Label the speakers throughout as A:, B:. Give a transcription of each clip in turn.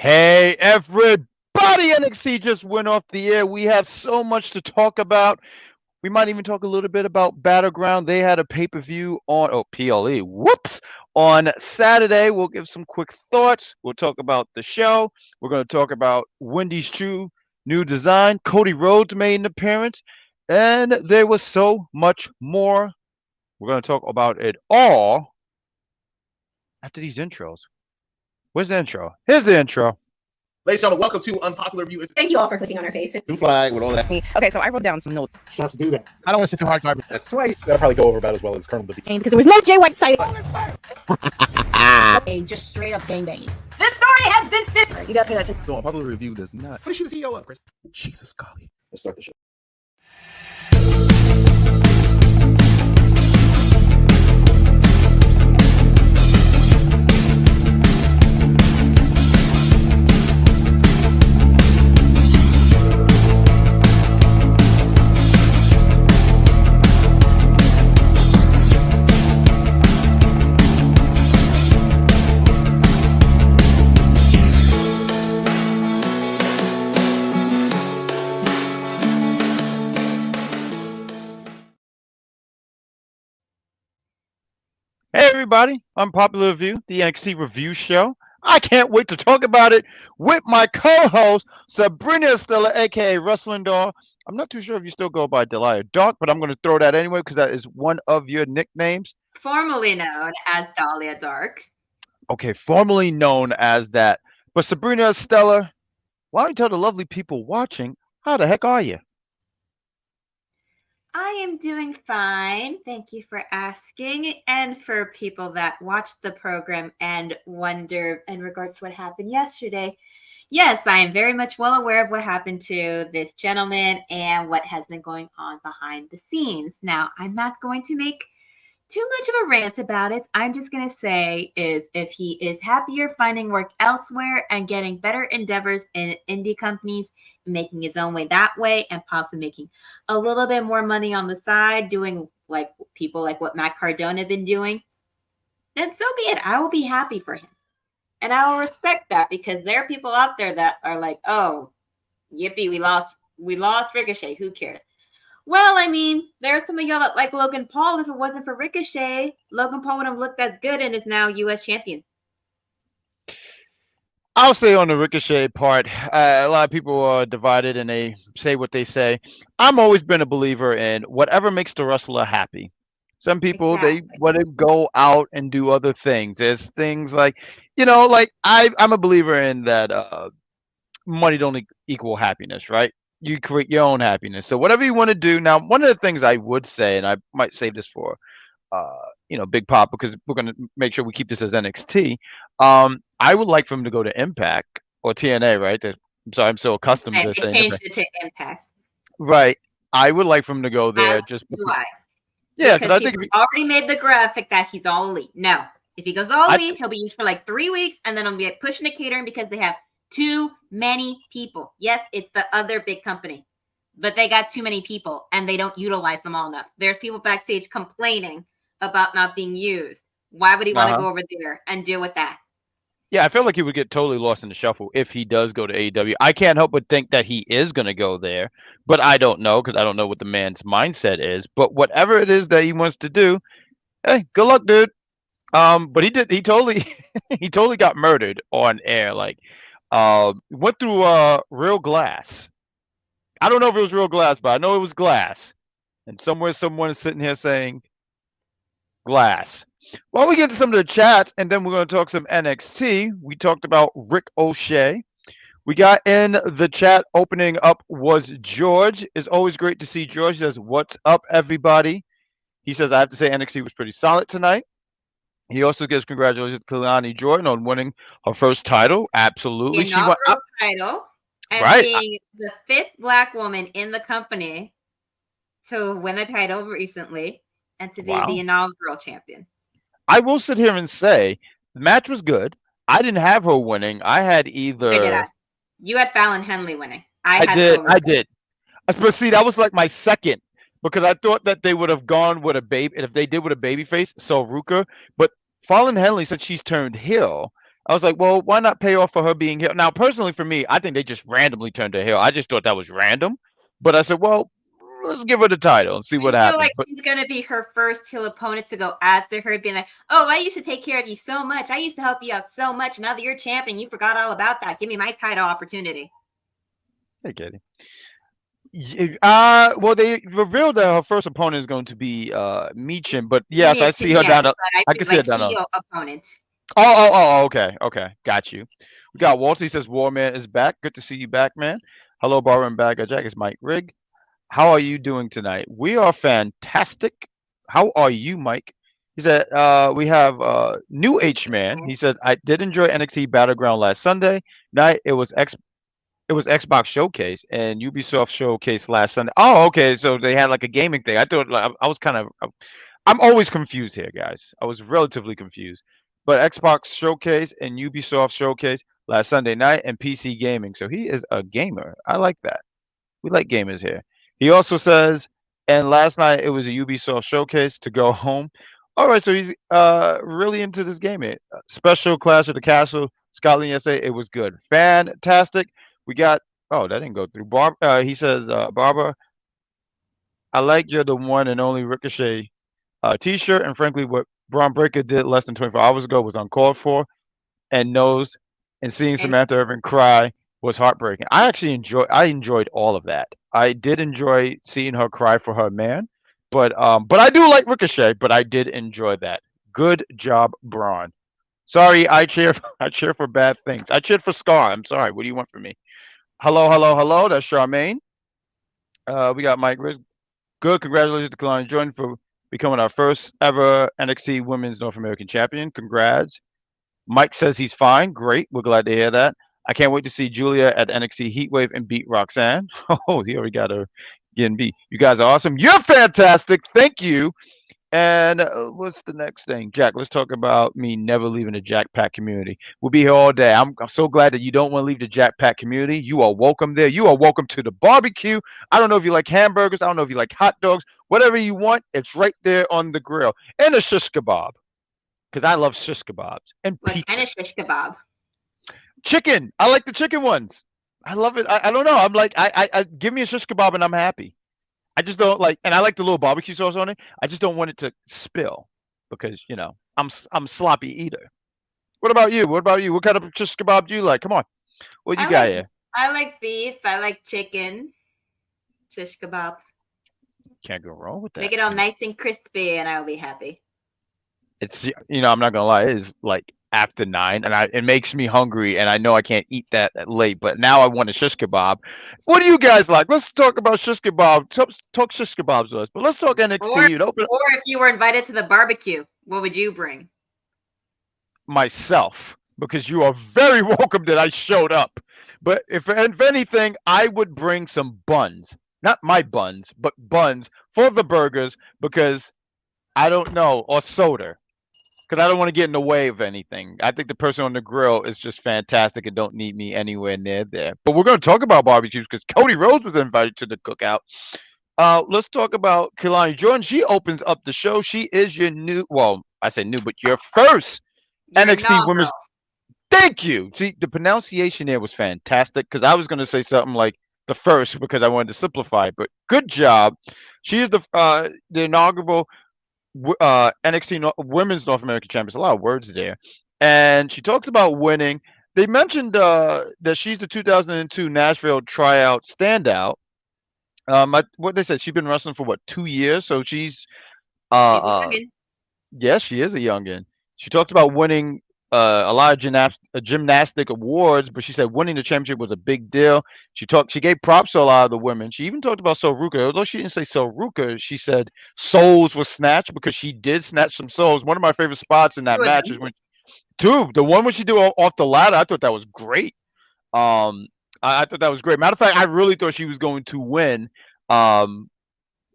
A: Hey, everybody! NXT just went off the air. We have so much to talk about. We might even talk a little bit about Battleground. They had a pay-per-view on, PLE, whoops, on Saturday. We'll give some quick thoughts. We'll talk about the show. We're going to talk about Wendy Choo new design. Cody Rhodes made an appearance. And there was so much more. We're going to talk about it all after these intros. Where's the intro? Here's the intro.
B: Ladies and gentlemen, welcome to Unpopular Review.
C: Thank you all for clicking on our faces.
B: Blue flag with all that.
D: Okay, so I wrote down some notes.
B: Let's do that.
E: I don't want to sit too hard.
B: That's twice. That'll probably go over about as well as Colonel Dippy.
D: Because there was no Jay White side.
C: Okay, just straight up gangbanging. This story has been fit. You gotta pay attention.
E: So Unpopular Review does not.
B: What is you the CEO of, Chris?
E: Jesus, golly.
B: Let's start the show.
A: Hey everybody, Unpopular Review, the NXT review show. I can't wait to talk about it with my co-host, Sabrina Stella, aka Wrestling Doll. I'm not too sure if you still go by Delia Dark, but I'm going to throw that anyway because that is one of your nicknames.
F: Formerly known as Dahlia Dark.
A: Okay, formerly known as that. But Sabrina Stella, why don't you tell the lovely people watching, how the heck are you?
F: I am doing fine. Thank you for asking. And for people that watched the program and wonder in regards to what happened yesterday, yes, I am very much well aware of what happened to this gentleman and what has been going on behind the scenes. Now, I'm not going to make too much of a rant about it. I'm just going to say is if he is happier finding work elsewhere and getting better endeavors in indie companies, making his own way that way, and possibly making a little bit more money on the side, doing like people like what Matt Cardone have been doing, then so be it. I will be happy for him. And I will respect that because there are people out there that are like, oh, yippee, we lost Ricochet. Who cares? Well, I mean, there are some of y'all that like Logan Paul. If it wasn't for Ricochet, Logan Paul would have looked as good and is now U.S. champion.
A: I'll say on the Ricochet part, a lot of people are divided and they say what they say. I'm always been a believer in whatever makes the wrestler happy. Some people, they want to go out and do other things. There's things like, like I'm a believer in that money don't equal happiness, right? You create your own happiness. So whatever you want to do. Now, one of the things I would say, and I might save this for, Big Pop, because we're going to make sure we keep this as NXT. I would like for him to go to Impact or TNA, right? I'm so accustomed to saying
F: changed it to Impact.
A: Right. I would like for him to go there. Yeah, because I think
F: he already made the graphic that he's all elite. No, if he goes all elite, he'll be used for like 3 weeks, and then he'll be pushing to catering because they have too many people. Yes, it's the other big company, but they got too many people and they don't utilize them all enough. There's people backstage complaining about not being used. Why would he want to go over there and deal with that?
A: Yeah, I feel like he would get totally lost in the shuffle if he does go to AEW. I can't help but think that he is going to go there, but I don't know because I don't know what the man's mindset is. But whatever it is that he wants to do, hey, good luck, dude. But he totally he totally got murdered on air. Like, went through real glass. I don't know if it was real glass, but I know it was glass. And somewhere someone is sitting here saying glass. Well, we get to some of the chats, and then we're going to talk some NXT. We talked about Rick O'Shea. We got in the chat opening up was George. It's always great to see George. He says, "What's up, everybody?" He says, "I have to say NXT was pretty solid tonight." He also gives congratulations to Kalani Jordan on winning her first title. Absolutely.
F: The inaugural title. And being the 5th Black woman in the company to win a title recently and to be the inaugural champion.
A: I will sit here and say the match was good. I didn't have her winning. I had either.
F: Where did I? You had Fallon Henley winning.
A: I did. But see, that was like my second because I thought that they would have gone with a baby. If they did with a baby face, so Ruka. But Fallon Henley, since she's turned heel, I was like, well, why not pay off for her being heel? Now, personally, for me, I think they just randomly turned her heel. I just thought that was random. But I said, well, let's give her the title and see what
F: I feel
A: happens.
F: like
A: But
F: he's gonna be her first heel opponent to go after her, being like, "Oh, I used to take care of you so much. I used to help you out so much. Now that you're champion, you forgot all about that. Give me my title opportunity."
A: hey, Katie. Well, they revealed that her first opponent is going to be Michin, but yes, I see her
F: Yes,
A: down.
F: but I
A: I
F: feel
A: can see her
F: like
A: down.
F: heel opponent.
A: Okay, got you. We got Walter. He says, Warman is back. Good to see you back, man. Hello, Barbara and Bag Jack. It's Mike Rigg. How are you doing tonight? We are fantastic. How are you, Mike? He said, we have New H Man. He says, I did enjoy NXT Battleground last Sunday night. It was Xbox Showcase and Ubisoft Showcase last Sunday. Oh, okay. So they had like a gaming thing. I thought like I was kind of I'm always confused here, guys. I was relatively confused. But Xbox Showcase and Ubisoft Showcase last Sunday night and PC gaming. So he is a gamer. I like that. We like gamers here. He also says, and last night it was a Ubisoft Showcase to go home. All right, so he's really into this gaming. Special Clash of the Castle, Scotland, USA. It was good, fantastic. We got. Oh, that didn't go through. He says, Barbara, I like you're the one and only Ricochet T-shirt, and frankly, what Braun Breaker did less than 24 hours ago was uncalled for, and knows. And seeing
F: And
A: Samantha Irvin cry was heartbreaking. I enjoyed all of that. I did enjoy seeing her cry for her man, but I do like Ricochet. But I did enjoy that. Good job, Braun. Sorry, I cheer for bad things. I cheered for Scar. I'm sorry. What do you want from me? Hello, hello, hello. That's Charmaine. We got Mike Riz. Good. Congratulations to Kalani Jordan for becoming our first ever NXT Women's North American Champion. Congrats. Mike says he's fine. Great. We're glad to hear that. I can't wait to see Julia at the NXT Heatwave and beat Roxanne. Oh, he already got her getting beat. You guys are awesome. You're fantastic. Thank you. And what's the next thing? Jack, let's talk about me never leaving the Jack Pack community. We'll be here all day. I'm so glad that you don't want to leave the Jack Pack community. You are welcome there. You are welcome to the barbecue. I don't know if you like hamburgers. I don't know if you like hot dogs. Whatever you want, it's right there on the grill. And a shish kebab. Because I love shish kebabs. And
F: what
A: pizza.
F: kind of shish kebab?
A: Chicken. I like the chicken ones. I love it. I don't know. I'm like, I give me a shish kebab and I'm happy. I just don't like, and I like the little barbecue sauce on it. I just don't want it to spill because I'm a sloppy eater. What about you? What about you? What kind of shish kebab do you like? Come on, what you got here?
F: I like beef. I like chicken. Shish kebabs.
A: Can't go wrong with that.
F: Make it all nice and crispy, and I'll be happy.
A: It's I'm not gonna lie. It is like after 9, and it makes me hungry, and I know I can't eat that late. But now I want a shish kebab. What do you guys like? Let's talk about shish kebab. Talk shish kebabs to us, but let's talk NXT.
F: Or if you were invited to the barbecue, what would you bring?
A: Myself, because you are very welcome that I showed up. But if anything, I would bring some buns. Not my buns, but buns for the burgers because I don't know, or soda. Because I don't want to get in the way of anything. I think the person on the grill is just fantastic and don't need me anywhere near there. But we're going to talk about barbecues because Cody Rhodes was invited to the cookout. Let's talk about Kalani Jordan. She opens up the show. She is your I say new, but your first NXT Women's. Thank you. See, the pronunciation there was fantastic because I was going to say something like the first because I wanted to simplify it. But good job. She is the inaugural NXT Women's North American Champion. A lot of words there. And she talks about winning. They mentioned that she's the 2002 Nashville tryout standout. What they said, she's been wrestling for 2 years, so she's yes, she is a youngin. She talked about winning a lot of gymnastic awards, but she said winning the championship was a big deal. She gave props to a lot of the women. She even talked about Soruka. Although she didn't say Soruka, she said souls was snatched because she did snatch some souls. One of my favorite spots in that match is when the one when she did off the ladder. I thought that was great. I thought that was great. Matter of fact, I really thought she was going to win. But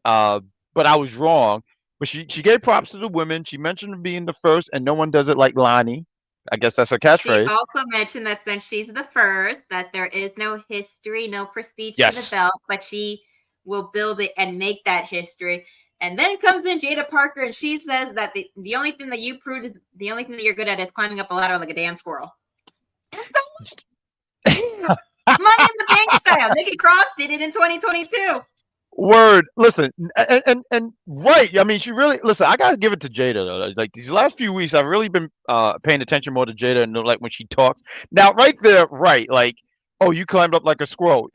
A: I was wrong. But she gave props to the women. She mentioned being the first, and no one does it like Lonnie. I guess that's her catchphrase.
F: She also mentioned that since she's the first, that there is no history, no prestige for the belt, but she will build it and make that history. And then comes in Jaida Parker, and she says that the only thing that you proved is the only thing that you're good at is climbing up a ladder like a damn squirrel. Money in the Bank style. Nikki Cross did it in 2022.
A: Word. Listen, and right. I mean, she really listen. I gotta give it to Jada though. Like these last few weeks, I've really been paying attention more to Jada and like when she talks. Now, right there, right? Like, oh, you climbed up like a squirrel.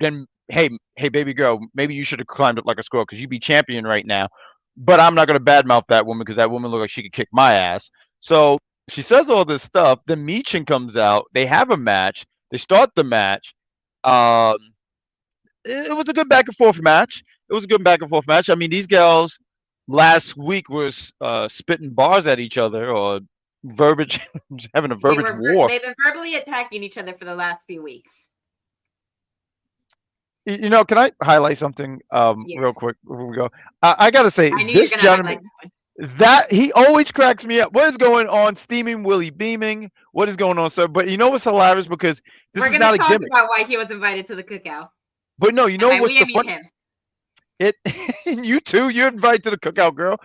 A: Then hey, baby girl, maybe you should have climbed up like a squirrel because you'd be champion right now. But I'm not gonna badmouth that woman because that woman looked like she could kick my ass. So she says all this stuff. Then Michin comes out. They have a match. They start the match. Um, it was a good back and forth match. It was a good back and forth match. I mean, these girls last week was spitting bars at each other or verbiage, having a verbiage war.
F: They've been verbally attacking each other for the last few weeks.
A: You know, can I highlight something
F: Yes.
A: real quick before we go? I gotta say,
F: I knew
A: this
F: you were gonna
A: gentleman,
F: highlight that one.
A: that he always cracks me up. What is going on? Steaming Willie Beaming. What is going on, sir? But you know what's hilarious because this
F: We're
A: is not
F: gonna
A: a
F: talk
A: gimmick.
F: about why he was invited to the cookout.
A: But no, you
F: And
A: know
F: by
A: what's
F: we, I
A: the
F: mean
A: fun?
F: him.
A: It you too. You're invited to the cookout, girl.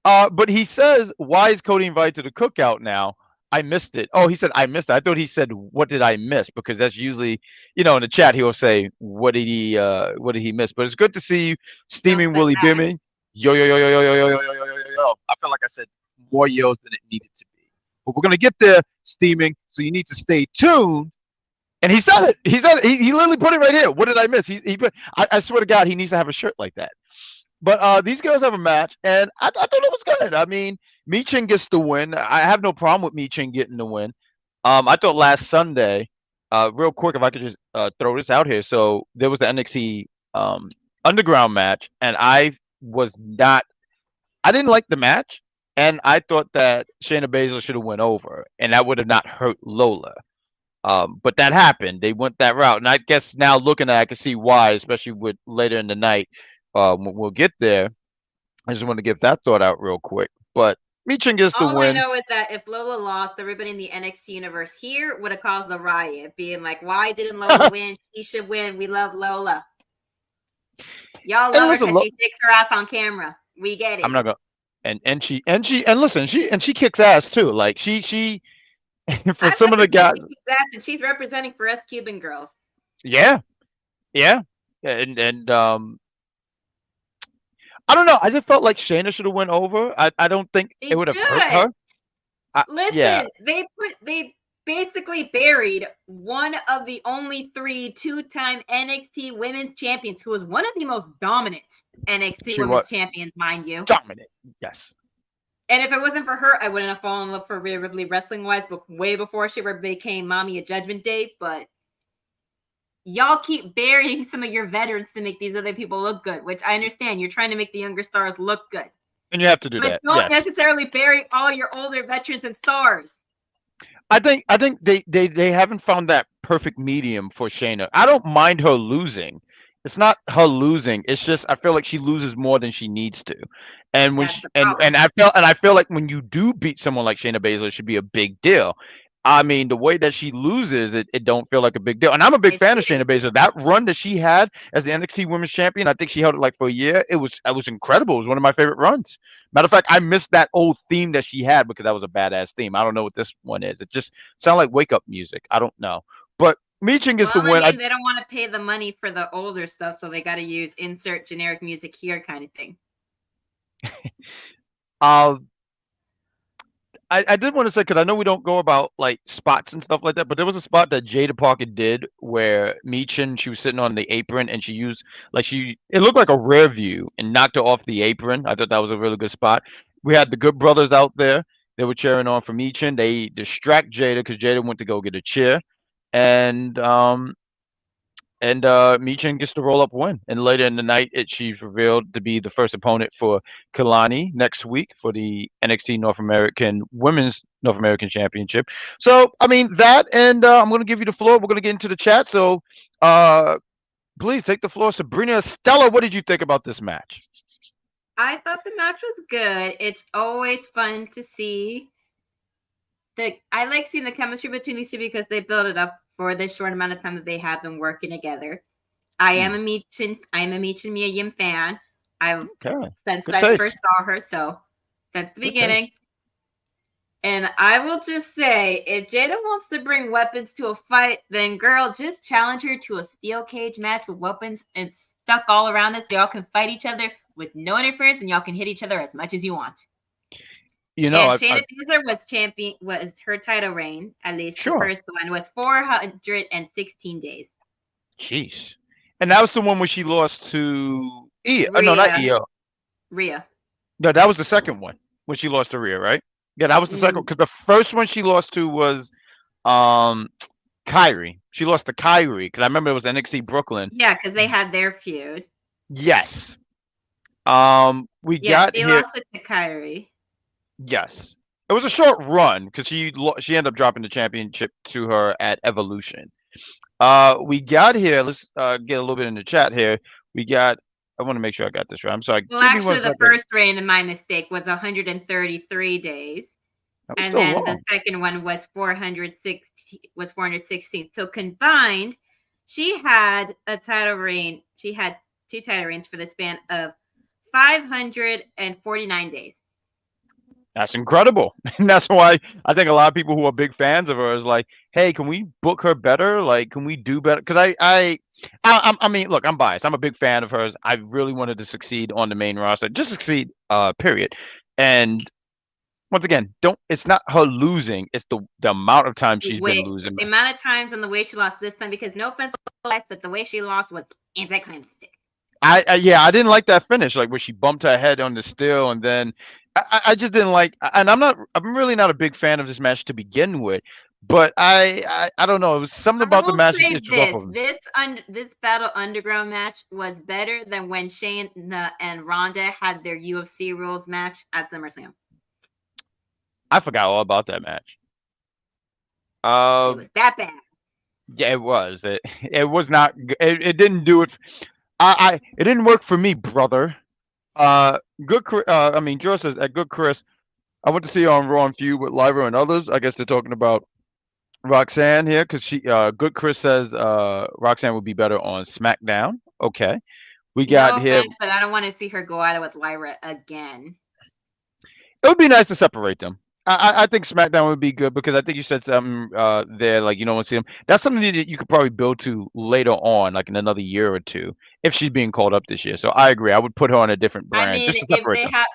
A: But he says, "Why is Cody invited to the cookout now?" I missed it. Oh, he said I missed it. I thought he said, "What did I miss?" Because that's usually, in the chat he'll say, "What did he miss?" But it's good to see you,
F: He'll
A: steaming
F: say
A: Willie
F: that.
A: Beaming. Yo yo yo yo yo yo yo yo yo yo yo yo. I felt like I said more yos than it needed to be. But we're gonna get there, steaming. So you need to stay tuned. And he said it. He said it. He literally put it right here. What did I miss? He put. I swear to God, he needs to have a shirt like that. But these girls have a match, and I thought it was good. I mean, Michin gets the win. I have no problem with Michin getting the win. I thought last Sunday, real quick, if I could just throw this out here. So there was the NXT Underground match, and was not. I didn't like the match, and I thought that Shayna Baszler should have went over, and that would have not hurt Lola. But that happened. They went that route, and I guess now looking at it, I can see why, especially with later in the night. We'll get there. I just want to get that thought out real quick. But Michin gets the
F: All I
A: win.
F: know is that if Lola lost, everybody in the NXT universe here would have caused a riot, being like, "Why didn't Lola win? She should win. We love Lola. Y'all love her
A: listen,
F: because she kicks her ass on camera. We get it."
A: I'm not gonna. And listen, she kicks ass too. Like she for
F: I
A: some of the guys.
F: she kicks ass, and she's representing for us Cuban girls.
A: Yeah, and I don't know. I just felt like Shayna should have went over. I don't think
F: She
A: it would have hurt
F: should.
A: her.
F: Listen,
A: Yeah.
F: they basically buried one of the only 3 two-time NXT women's champions, who was one of the most dominant NXT
A: She
F: women's
A: was.
F: champions, mind you.
A: Dominant. Yes.
F: And if it wasn't for her, I wouldn't have fallen in love for Rhea Ripley wrestling-wise, but way before she became Mommy at Judgment Day. But y'all keep burying some of your veterans to make these other people look good, which I understand. You're trying to make the younger stars look good.
A: And you have to do
F: But
A: that.
F: don't
A: Yes.
F: necessarily bury all your older veterans and stars.
A: I think they haven't found that perfect medium for Shayna. I don't mind her losing. It's not her losing. It's just I feel like she loses more than she needs to. And when
F: That's
A: she,
F: the
A: and
F: problem.
A: I feel like when you do beat someone like Shayna Baszler, it should be a big deal. I mean, the way that she loses, it don't feel like a big deal. And I'm a big fan of Shayna Baszler. That run that she had as the NXT Women's Champion, I think she held it like for a year. It was incredible. It was one of my favorite runs. Matter of fact, I missed that old theme that she had because that was a badass theme. I don't know what this one is. It just sounds like wake up music. I don't know. But Michin gets the win.
F: I mean, they don't want to pay the money for the older stuff, so they got to use insert generic music here kind of thing.
A: I did want to say, because I know we don't go about like spots and stuff like that, but there was a spot that Jaida Parker did where Michin, she was sitting on the apron and she used it looked like a rear view and knocked her off the apron. I thought that was a really good spot. We had the Good Brothers out there. They were cheering on for Michin. They distract Jaida because Jaida went to go get a chair. And Michin gets to roll up win. And later in the night, she's revealed to be the first opponent for Kalani next week for the NXT Women's North American Championship. So, I mean, that, and I'm going to give you the floor. We're going to get into the chat. So, please take the floor. Sabrina Stella, what did you think about this match?
F: I thought the match was good. It's always fun to see. I like seeing the chemistry between these two because they build it up for this short amount of time that they have been working together. I am a Michin Mia Yim fan. Since I first saw her, so since the beginning. And I will just say, if Jada wants to bring weapons to a fight, then girl, just challenge her to a steel cage match with weapons and stuck all around it so y'all can fight each other with no interference and y'all can hit each other as much as you want.
A: You know,
F: and Shayna Baszler was champion, was her title reign, at least
A: Sure.
F: the first one, was 416 days.
A: Jeez. And that was the one where she lost to Io. No, not Io.
F: Rhea.
A: No, that was the second one when she lost to Rhea, right? Yeah, that was the second, because the first one she lost to was Kyrie. She lost to Kyrie because I remember it was NXT Brooklyn.
F: Yeah, because they had their feud.
A: Yes. They
F: lost it to Kyrie.
A: Yes. It was a short run because she ended up dropping the championship to her at Evolution. We got here. Let's get a little bit in the chat here. I want to make sure I got this right. I'm sorry.
F: Well, actually, the first reign, and my mistake, was 133 days. And then long. The second one was 416. So combined, she had a title reign. She had 2 title reigns for the span of 549 days.
A: That's incredible. And that's why I think a lot of people who are big fans of her is like, hey, can we book her better? Like, can we do better? Because I mean, look, I'm biased. I'm a big fan of hers. I really wanted to succeed on the main roster. Just succeed, period. And once again, it's not her losing. It's the amount of time she's been losing.
F: The amount of times and the way she lost this time, because no offense, but the way she lost was anticlimactic.
A: I didn't like that finish, like where she bumped her head on the steel, and then I just didn't like. And I'm really not a big fan of this match to begin with. But I don't know. It was something about the match.
F: This Battle Underground match was better than when Shayna and Ronda had their UFC rules match at SummerSlam.
A: I forgot all about that match.
F: It was that bad.
A: Yeah, it was. It was not. It didn't do it. It didn't work for me, brother. Good. George says, "Good Chris. I went to see you on Raw and Feud with Lyra and others. I guess they're talking about Roxanne here because she. Good Chris says Roxanne would be better on SmackDown. Okay, we got here,
F: but I don't want to see her go at it with Lyra again.
A: It would be nice to separate them. I think SmackDown would be good because I think you said something there, like you don't want to see them. That's something that you could probably build to later on, like in another year or two, if she's being called up this year. So I agree. I would put her on a different brand.
F: I mean,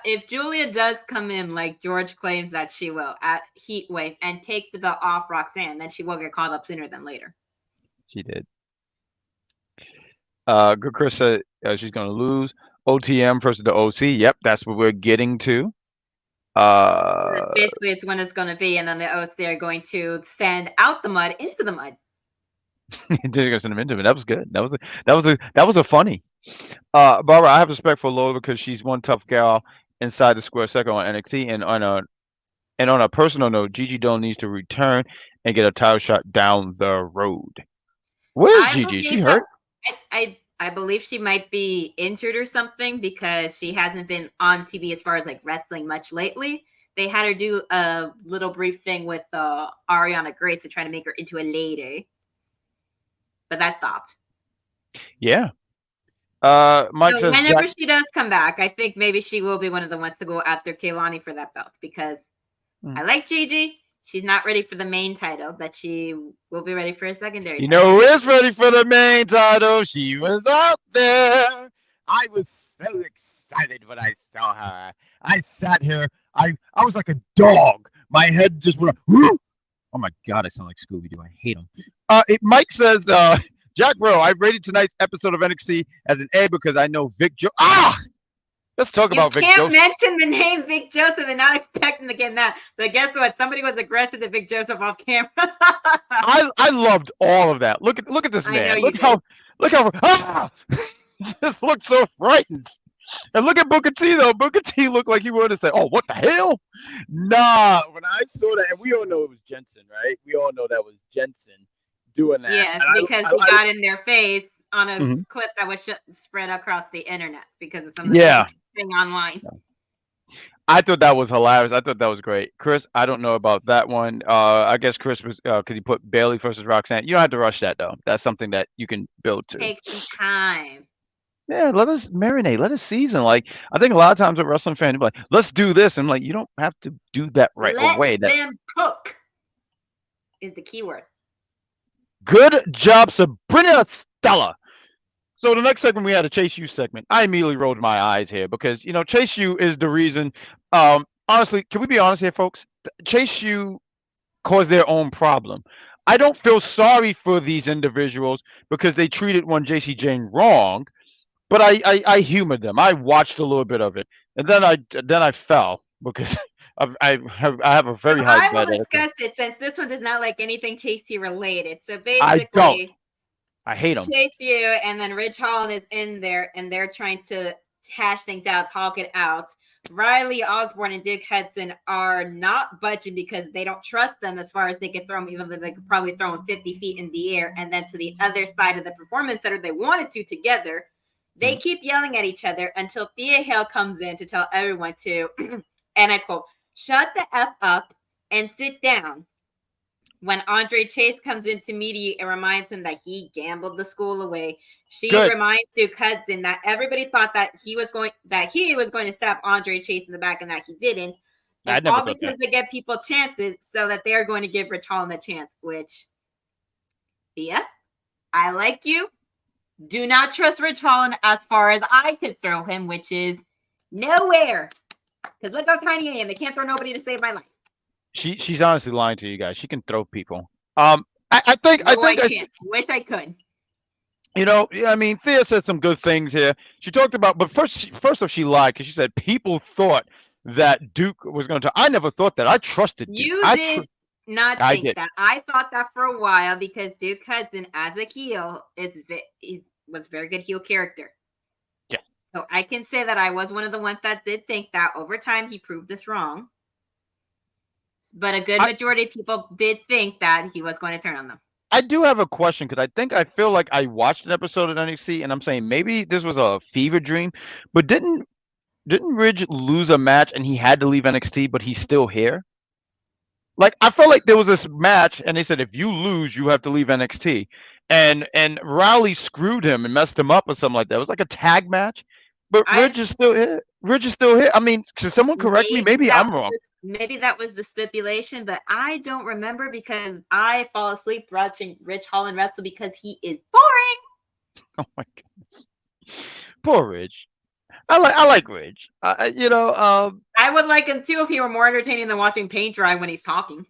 F: if Julia does come in like George claims that she will at Heatwave and takes the belt off Roxanne, then she will get called up sooner than later.
A: She did. Good Chris said she's going to lose. OTM versus the OC. Yep, that's what we're getting to.
F: Basically, it's when it's going to be, and then the OC are going to send out the mud into the mud.
A: They're going to send them into it. That was good. That was a funny. Barbara, I have respect for Lola because she's one tough gal inside the square circle on NXT, and on a personal note, Gigi Dolan needs to return and get a title shot down the road. Where's Gigi? She hurt?
F: I believe she might be injured or something because she hasn't been on TV as far as like wrestling much lately. They had her do a little brief thing with Ariana Grace to try to make her into a lady, but that stopped.
A: Yeah. Mike says
F: whenever she does come back, I think maybe she will be one of the ones to go after Kaylani for that belt because I like Gigi. She's not ready for the main title, but she will be ready for a secondary title.
A: You know who is ready for the main title? She was out there. I was so excited when I saw her. I sat here. I was like a dog. My head just went, whoo! Oh my God, I sound like Scooby-Doo. I hate him. Mike says, Jack Bro, I rated tonight's episode of NXT as an A because I know Vic Let's talk about Vic Joseph.
F: You can't mention the name Vic Joseph and not expect him to get mad. But guess what? Somebody was aggressive to Vic Joseph off camera.
A: I loved all of that. Look at this man. Look how just looked so frightened. And look at Booker T though. Booker T looked like he wanted to say, "Oh, what the hell?" Nah, when I saw that, and we all know it was Jensen, right? We all know that was Jensen doing that.
F: Yes, because he got in their face on a clip that was spread across the internet because of some of the thing online.
A: I thought that was hilarious. I thought that was great. Chris, I don't know about that one. I guess Chris was because he put Bailey versus Roxanne. You don't have to rush that though. That's something that you can build to.
F: Take some time.
A: Yeah, let us marinate, let us season. Like I think a lot of times a wrestling fan, be like, let's do this. I'm like, you don't have to do that right
F: Let
A: away. That
F: them cook is the key word.
A: good job, Sabrina Stella. So the next segment we had a Chase U segment. I immediately rolled my eyes here because Chase U is the reason. Honestly, can we be honest here, folks? Chase U caused their own problem. I don't feel sorry for these individuals because they treated one JC Jane wrong, but I humored them. I watched a little bit of it, and then I fell because I have a
F: So
A: very high
F: I will
A: bad attitude.
F: discuss it since this one does not like anything Chase U related. So
A: I don't.
F: basically,
A: I hate them.
F: Chase U and then Rich Holland is in there and they're trying to hash things out, talk it out. Riley Osborne and Dick Hudson are not budging because they don't trust them as far as they can throw them, even though they could probably throw them 50 feet in the air. And then to the other side of the performance center, they wanted to together. They keep yelling at each other until Thea Hale comes in to tell everyone to, and I quote, shut the F up and sit down. When Andre Chase comes into media and reminds him that he gambled the school away, she
A: Good.
F: reminds Duke Hudson that everybody thought that he was going to stab Andre Chase in the back and that he didn't.
A: I
F: And
A: never
F: all
A: thought
F: because
A: that.
F: they get people chances so that they're going to give Rich Holland a chance, which, yeah, I like you. Do not trust Rich Holland as far as I could throw him, which is nowhere. Because look how tiny I am. They can't throw nobody to save my life.
A: She's honestly lying to you guys. She can throw people. I think
F: No, I
A: I
F: can't. Wish I could.
A: I mean, Thea said some good things here. She talked about, but first off, she lied because she said people thought that Duke was going to. I never thought that. I trusted Duke.
F: You did not
A: I
F: think
A: did.
F: that. I thought that for a while because Duke Hudson, as a heel, was very good heel character.
A: Yeah.
F: So I can say that I was one of the ones that did think that. Over time, he proved this wrong. But a good majority of people did think that he was going to turn on them.
A: I do have a question because I feel like I watched an episode of NXT and I'm saying maybe this was a fever dream, but didn't Ridge lose a match and he had to leave NXT, but he's still here? Like I felt like there was this match and they said if you lose, you have to leave NXT, and Rowley screwed him and messed him up or something like that. It was like a tag match, but Ridge is still here. Ridge is still here. I mean, can someone correct me? Maybe I'm wrong.
F: Maybe that was the stipulation, but I don't remember because I fall asleep watching Rich Holland wrestle because he is boring.
A: Oh my goodness, poor Ridge. I like Ridge.
F: I would like him too if he were more entertaining than watching paint dry when he's talking.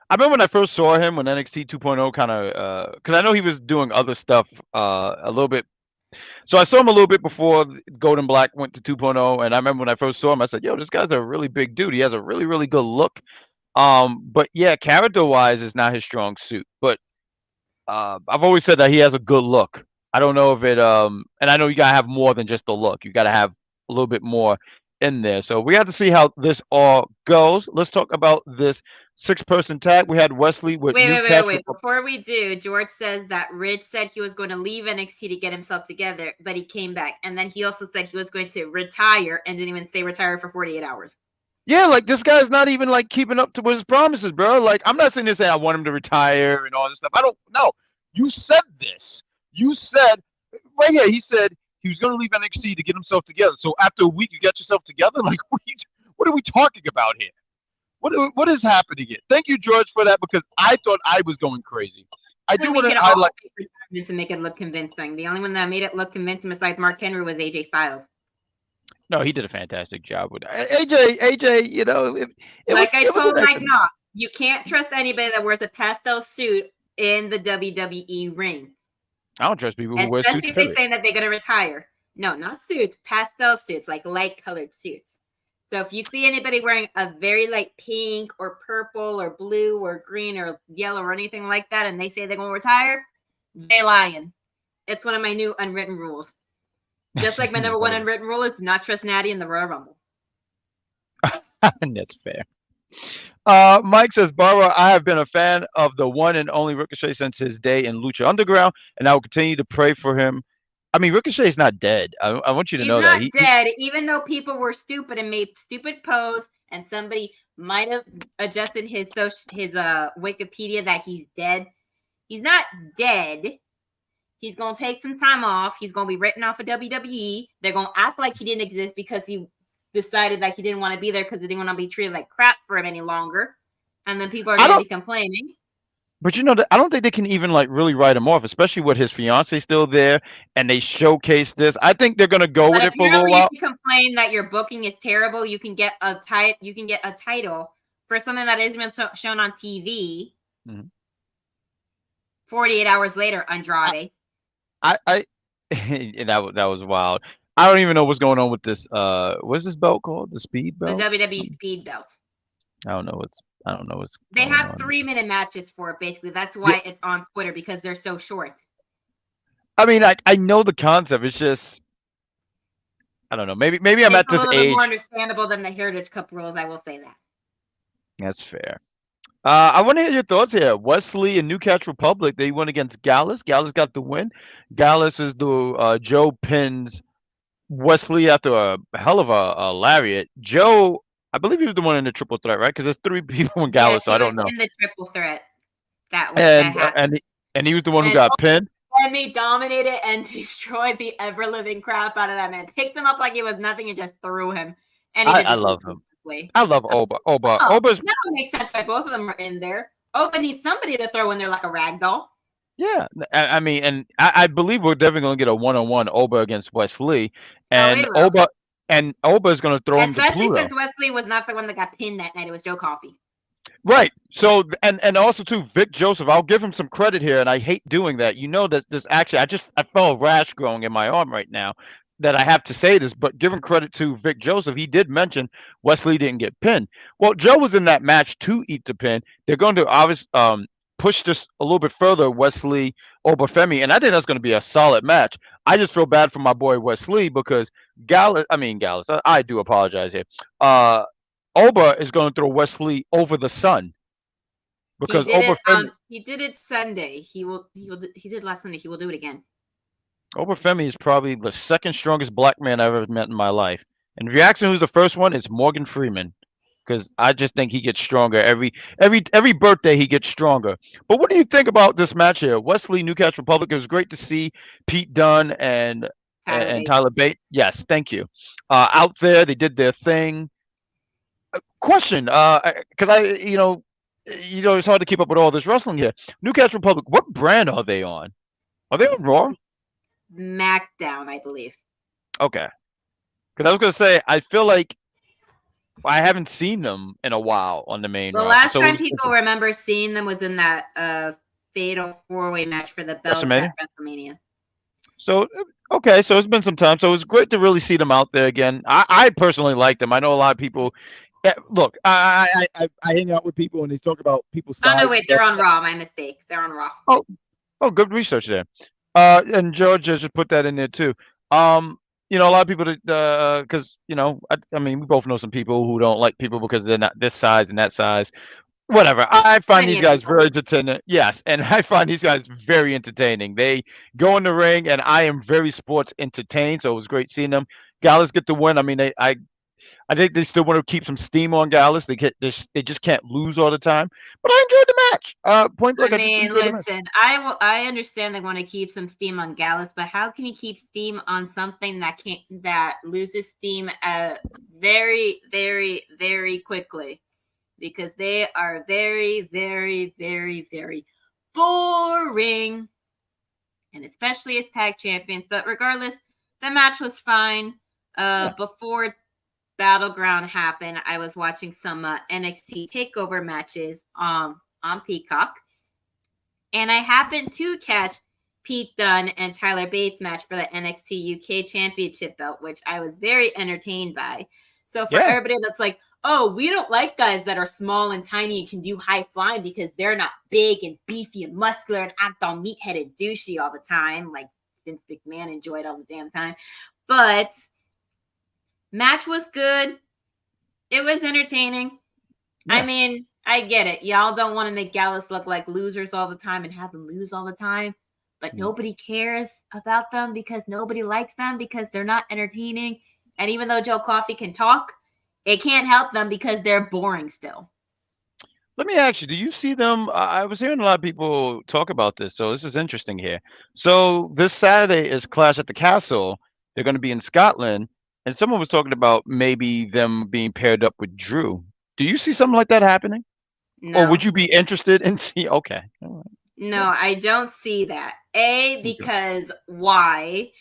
A: I remember when I first saw him when NXT 2.0 kind of because I know he was doing other stuff a little bit. So I saw him a little bit before Golden Black went to 2.0, and I remember when I first saw him, I said, "Yo, this guy's a really big dude. He has a really, really good look." But yeah, character-wise is not his strong suit. But I've always said that he has a good look. I don't know if it and I know you gotta have more than just the look. You gotta have a little bit more in there. So we have to see how this all goes. Let's talk about this 6-person tag. We had Wesley with
F: Wait. Before we do, George says that Ridge said he was going to leave NXT to get himself together, but he came back. And then he also said he was going to retire and didn't even stay retired for 48 hours.
A: Yeah, like this guy's not even like keeping up to his promises, bro. Like I'm not sitting there saying I want him to retire and all this stuff. I don't know. You said this. You said right here. He said he was going to leave NXT to get himself together. So after a week, you got yourself together. Like what are we talking about here? What is happening here? Thank you, George, for that because I thought I was going crazy. I do want to highlight
F: to make it look convincing. The only one that made it look convincing besides Mark Henry was AJ Styles.
A: No, he did a fantastic job with AJ. You know,
F: I told Mike Knox, you can't trust anybody that wears a pastel suit in the WWE ring.
A: I don't trust people who wear suits.
F: Especially if they're saying that they're going to retire. No, not suits, pastel suits, like light-colored suits. So if you see anybody wearing a very light pink or purple or blue or green or yellow or anything like that, and they say they're going to retire, they lying. It's one of my new unwritten rules. Just like my number one unwritten rule is do not trust Natty in the Royal Rumble.
A: That's fair. Mike says, Barbara, I have been a fan of the one and only Ricochet since his day in Lucha Underground, and I will continue to pray for him. I mean, Ricochet's not dead. I want you to know that.
F: He's not dead, even though people were stupid and made stupid pose, and somebody might have adjusted his Wikipedia that he's dead. He's not dead. He's going to take some time off. He's going to be written off of WWE. They're going to act like he didn't exist because he decided like he didn't want to be there because he didn't want to be treated like crap for him any longer. And then people are going to be complaining.
A: But you know, I don't think they can even like really write him off, especially with his fiance still there, and they showcase this. I think they're gonna go with it for a little while.
F: If you complain that your booking is terrible, you can get a title for something that isn't been shown on TV. 48 hours later, Andrade.
A: That was wild. I don't even know what's going on with this. What's this belt called? The Speed belt?
F: The WWE Speed belt.
A: I don't know what's.
F: They have 3-minute matches for it, basically. That's why it's on Twitter, because they're so short.
A: I mean, I know the concept. It's just, I don't know. Maybe I'm at this age.
F: It's a little bit more understandable than the Heritage Cup rules. I will say that.
A: That's fair. I want to hear your thoughts here. Wesley and Newcastle Republic, they went against Gallus. Gallus got the win. Gallus is the Joe pins Wesley after a hell of a lariat. Joe, I believe he was the one in the triple threat, right? Because there's 3 people in Gallus, so I don't know.
F: In the triple threat,
A: and he was the one who got pinned.
F: And he dominated and destroyed the ever living crap out of that man. Picked him up like it was nothing and just threw him. And
A: I love him. I love Oba. Oba's
F: that makes sense why both of them are in there. Oba needs somebody to throw in there like a rag doll.
A: Yeah, I mean, and I believe we're definitely going to get a 1-on-1 Oba against Wesley, and Oba is going to throw him to Pluto.
F: Especially since Wesley was not the one that got pinned that night. It was Joe Coffey.
A: Right. So, and also too, Vic Joseph, I'll give him some credit here, and I hate doing that. You know that this actually, I felt a rash growing in my arm right now that I have to say this, but giving credit to Vic Joseph, he did mention Wesley didn't get pinned. Well, Joe was in that match to eat the pin. They're going to obviously push this a little bit further, Wesley Obafemi, and I think that's going to be a solid match. I just feel bad for my boy Wesley because Gallus, I do apologize here. Oba is going to throw Wesley over the sun because
F: he did it Sunday. He did last Sunday. He will do it again.
A: Obafemi is probably the second strongest black man I've ever met in my life. And if you're asking who's the first one, it's Morgan Freeman, because I just think he gets stronger every birthday. He gets stronger. But what do you think about this match here, Wesley Newcastle Republic? It was great to see Pete Dunne and Tyler Bate. Yes, thank you. Out there, they did their thing. Question, because it's hard to keep up with all this wrestling here. Newcastle Republic, what brand are they on? Are they on Raw?
F: SmackDown, I believe.
A: Okay. Because I was going to say, I feel like I haven't seen them in a while on the main roster.
F: The last time people remember seeing them was in that fatal 4-way match for the belt at WrestleMania.
A: So, okay, so it's been some time. So it's great to really see them out there again. I personally like them. I know a lot of people. Look, I hang out with people and they talk about people's size.
F: Oh, no, wait, they're on Raw. My mistake. They're on Raw.
A: Oh, good research there. And Georgia just put that in there too. A lot of people, because I mean, we both know some people who don't like people because they're not this size and that size. Whatever. I find these guys very entertaining. Yes, and I find these guys very entertaining. They go in the ring, and I am very sports entertained. So it was great seeing them. Gallus get the win. I mean, I think they still want to keep some steam on Gallus. They just can't lose all the time. But I enjoyed the match. Point blank.
F: I mean, listen, I understand they want to keep some steam on Gallus, but how can you keep steam on something that loses steam very, very, very quickly? Because they are very, very, very, very boring, and especially as tag champions. But regardless, the match was fine. Before Battleground happened, I was watching some NXT takeover matches on Peacock, and I happened to catch Pete Dunne and Tyler Bates match for the NXT UK Championship belt, which I was very entertained by. So for everybody that's like, oh, we don't like guys that are small and tiny and can do high flying because they're not big and beefy and muscular and act all meat-headed douchey all the time, like Vince McMahon enjoyed all the damn time. But match was good. It was entertaining. Yeah. I mean, I get it. Y'all don't want to make Gallus look like losers all the time and have them lose all the time. But nobody cares about them because nobody likes them because they're not entertaining. And even though Joe Coffey can talk, it can't help them because they're boring still.
A: Let me ask you, do you see them? I was hearing a lot of people talk about this, so this is interesting here. So this Saturday is Clash at the Castle. They're going to be in Scotland, and someone was talking about maybe them being paired up with Drew. Do you see something like that happening? Or would
F: No.
A: you be interested in see? Okay. All right.
F: No, I don't see that.
A: Okay.
F: Because why?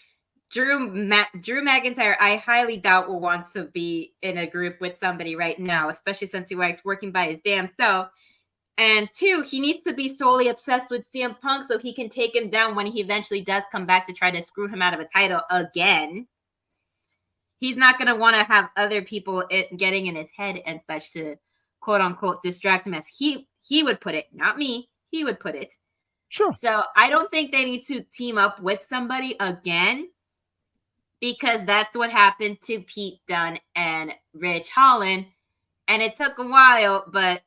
F: Drew McIntyre, I highly doubt will want to be in a group with somebody right now, especially since he likes working by his damn self. And two, he needs to be solely obsessed with CM Punk so he can take him down when he eventually does come back to try to screw him out of a title again. He's not going to want to have other people getting in his head and such to quote unquote distract him, as he would put it, not me. He would put it.
A: Sure.
F: So I don't think they need to team up with somebody again, because that's what happened to Pete Dunne and Ridge Holland. And it took a while, but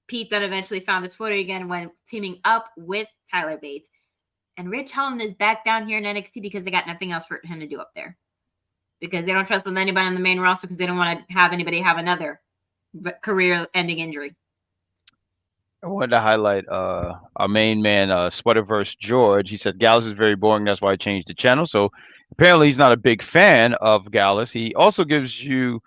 F: Pete Dunne eventually found his footing again when teaming up with Tyler Bates. And Ridge Holland is back down here in NXT because they got nothing else for him to do up there. Because they don't trust with anybody on the main roster, because they don't want to have anybody have another career-ending injury.
A: I wanted to highlight our main man, Sweaterverse George. He said Gallus is very boring. That's why I changed the channel. So apparently he's not a big fan of Gallus. He also gives you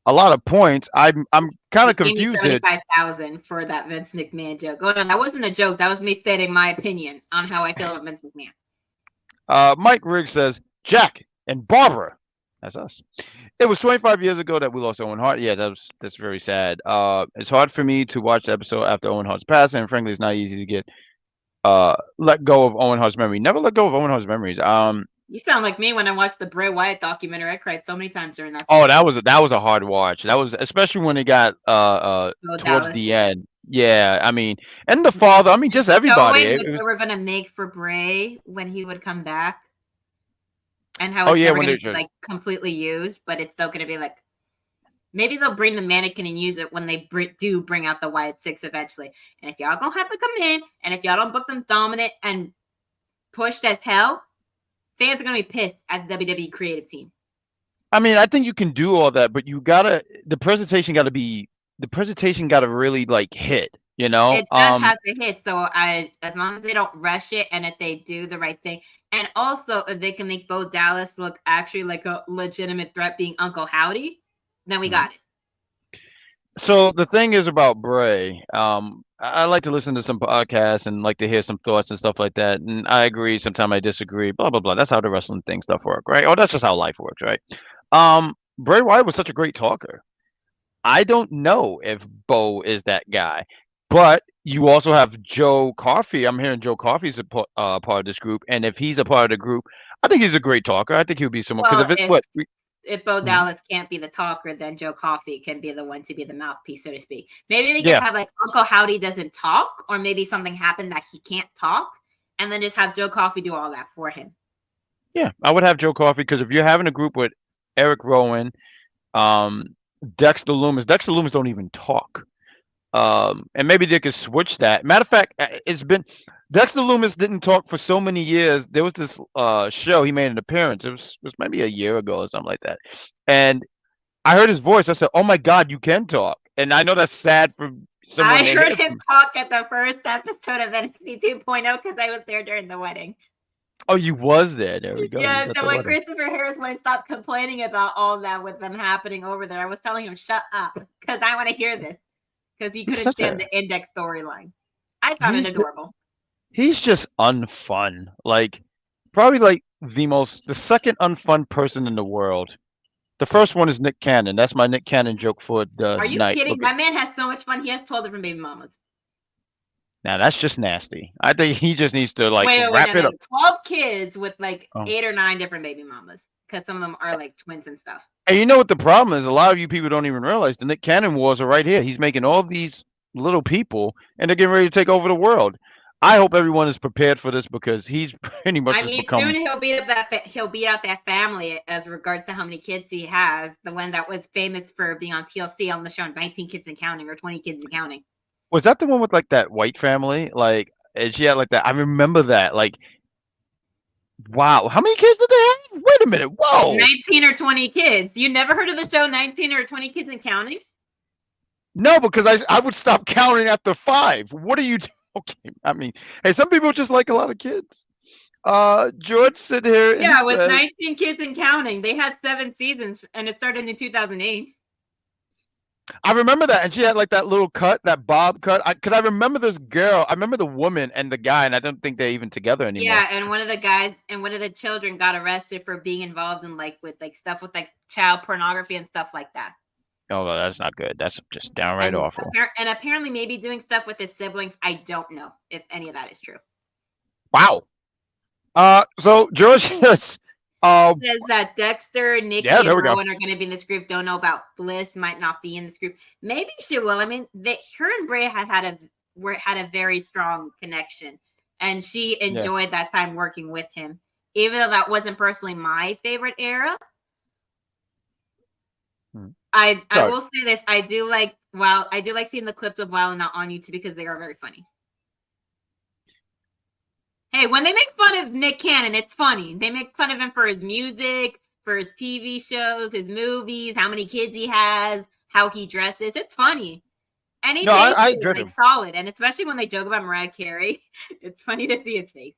A: a lot of points. I'm kind of confused.
F: 75,000 for that Vince McMahon joke. Oh no, that wasn't a joke. That was me stating my opinion on how I feel about Vince McMahon.
A: Mike Riggs says Jack and Barbara. That's us. It was 25 years ago that we lost Owen Hart. Yeah, that's very sad. It's hard for me to watch the episode after Owen Hart's passing, and frankly, it's not easy to get let go of Owen Hart's memory. Never let go of Owen Hart's memories.
F: You sound like me when I watched the Bray Wyatt documentary. I cried so many times during that.
A: Oh, that was a hard watch. That was, especially when it got towards
F: Dallas.
A: the end. Yeah, I mean, and the father. I mean, just everybody.
F: Showing what they were gonna make for Bray when he would come back, and how it's
A: yeah,
F: never
A: when
F: gonna
A: they
F: be like completely used, but it's still gonna be like, maybe they'll bring the mannequin and use it when they do bring out the Wyatt Six eventually. And if y'all gonna have to come in, and if y'all don't book them dominant and pushed as hell, fans are gonna be pissed at the WWE creative team.
A: I mean, I think you can do all that, but the presentation gotta really like hit, you know?
F: It does have to hit. So as long as they don't rush it, and if they do the right thing, and also if they can make Bo Dallas look actually like a legitimate threat, being Uncle Howdy, then we got it.
A: So the thing is about Bray, I like to listen to some podcasts and like to hear some thoughts and stuff like that. And I agree, sometimes I disagree, blah, blah, blah. That's how the wrestling thing stuff work, right? Or that's just how life works, right? Bray Wyatt was such a great talker. I don't know if Bo is that guy, but you also have Joe Coffey. I'm hearing Joe Coffey's a part of this group, and if he's a part of the group, I think he's a great talker. I think he'll be someone, because
F: if Bo Dallas can't be the talker, then Joe Coffey can be the one to be the mouthpiece, so to speak. Maybe they can have like Uncle Howdy doesn't talk, or maybe something happened that he can't talk, and then just have Joe Coffey do all that for him.
A: Yeah, I would have Joe Coffey, because if you're having a group with Eric Rowan, Dexter Lumis don't even talk. And maybe they could switch that. Matter of fact, it's been Dexter Lumis didn't talk for so many years. There was this show he made an appearance. It was maybe a year ago or something like that. And I heard his voice. I said, "Oh my God, you can talk." And I know that's sad for someone.
F: I heard him talk at the first episode of NXT 2.0 because I was there during the wedding.
A: Oh, you was there. There we go.
F: Yeah, so when Christopher Harris wouldn't stop complaining about all that with them happening over there, I was telling him, shut up, because I want to hear this. Because he couldn't stand the Index storyline. I found it adorable.
A: He's just unfun. Like, probably like the second unfun person in the world. The first one is Nick Cannon. That's my Nick Cannon joke for the night.
F: Are you kidding? That man has so much fun. He has 12 different baby mamas.
A: Now that's just nasty. I think he just needs to like wrap it up.
F: 12 kids with like 8 or 9 different baby mamas, because some of them are like twins and stuff.
A: And you know what the problem is? A lot of you people don't even realize the Nick Cannon wars are right here. He's making all these little people, and they're getting ready to take over the world. I hope everyone is prepared for this, because he's pretty much.
F: Soon he'll beat out that family as regards to how many kids he has. The one that was famous for being on TLC on the show 19 Kids and Counting, or 20 Kids and Counting.
A: Was that the one with like that white family? Like, and she had like that. I remember that. Like, wow, how many kids did they have? Wait a minute. Whoa,
F: 19 or 20 kids. You never heard of the show 19 or 20 Kids and Counting?
A: No, because I would stop counting after 5. What are you okay? I mean, hey, some people just like a lot of kids. George sit here and
F: Yeah, it was
A: says,
F: 19 kids and counting. They had 7 seasons, and it started in 2008.
A: I remember that, and she had like that little cut, that bob cut. Because I remember this girl. I remember the woman and the guy, and I don't think they're even together anymore.
F: Yeah, and one of the guys and one of the children got arrested for being involved in stuff with like child pornography and stuff like that.
A: Oh, well, that's not good. That's just downright awful.
F: And apparently, maybe doing stuff with his siblings. I don't know if any of that is true.
A: Wow. So George says,
F: says that Dexter, Nikki, and Rowan are going to be in this group. Don't know about Bliss. Might not be in this group. Maybe she will. I mean, her and Bray had a very strong connection, and she enjoyed that time working with him, even though that wasn't personally my favorite era. I will say this: I do like seeing the clips of Wild 'N Out on YouTube because they are very funny. Hey, when they make fun of Nick Cannon, it's funny. They make fun of him for his music, for his TV shows, his movies, how many kids he has, how he dresses. It's funny. And he is solid. And especially when they joke about Mariah Carey, it's funny to see his face.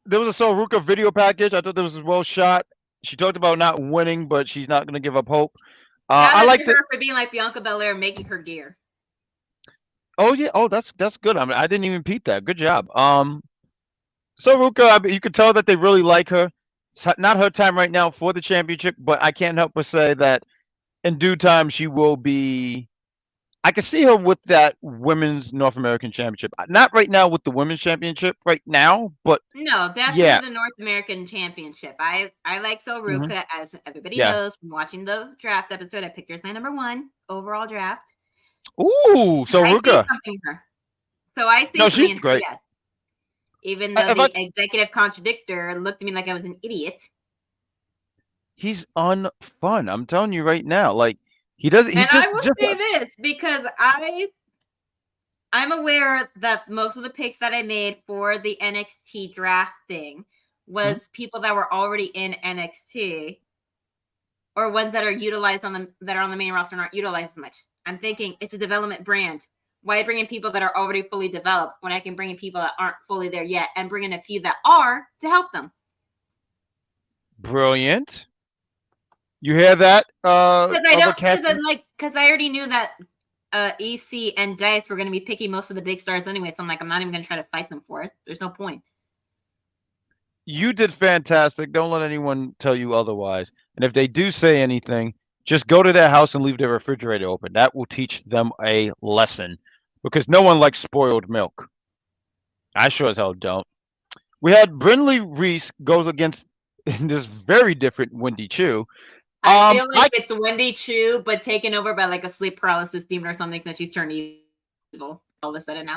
A: There was a Soruka video package. I thought that was well shot. She talked about not winning, but she's not going to give up hope. I like her
F: for being like Bianca Belair, making her gear.
A: Oh yeah. Oh, that's good. I mean, I didn't even peep that. Good job. Soruka, I mean, you could tell that they really like her. It's not her time right now for the championship, but I can't help but say that in due time she will be. I can see her with that women's North American championship. Not right now with the women's championship right now, but
F: no, definitely the North American championship. I like Soruka, as everybody knows from watching the draft episode. I picked her as my number 1 overall draft.
A: Ooh, Soruka.
F: So I see
A: she's great.
F: Yes. Even though the executive contradictor looked at me like I was an idiot.
A: He's unfun. I'm telling you right now. Like he doesn't.
F: I will say this because I'm aware that most of the picks that I made for the NXT draft thing was people that were already in NXT, or ones that are utilized that are on the main roster and aren't utilized as much. I'm thinking it's a development brand. Why bring in people that are already fully developed when I can bring in people that aren't fully there yet and bring in a few that are to help them?
A: Brilliant. You hear that?
F: Because I already knew that EC and Dice were going to be picking most of the big stars anyway. So I'm like, I'm not even going to try to fight them for it. There's no point.
A: You did fantastic. Don't let anyone tell you otherwise. And if they do say anything, just go to their house and leave their refrigerator open. That will teach them a lesson. Because no one likes spoiled milk. I sure as hell don't. We had Brindley Reese goes against this very different Wendy Choo.
F: I feel like it's Wendy Choo, but taken over by like a sleep paralysis demon or something, so she's turned evil all of a sudden now.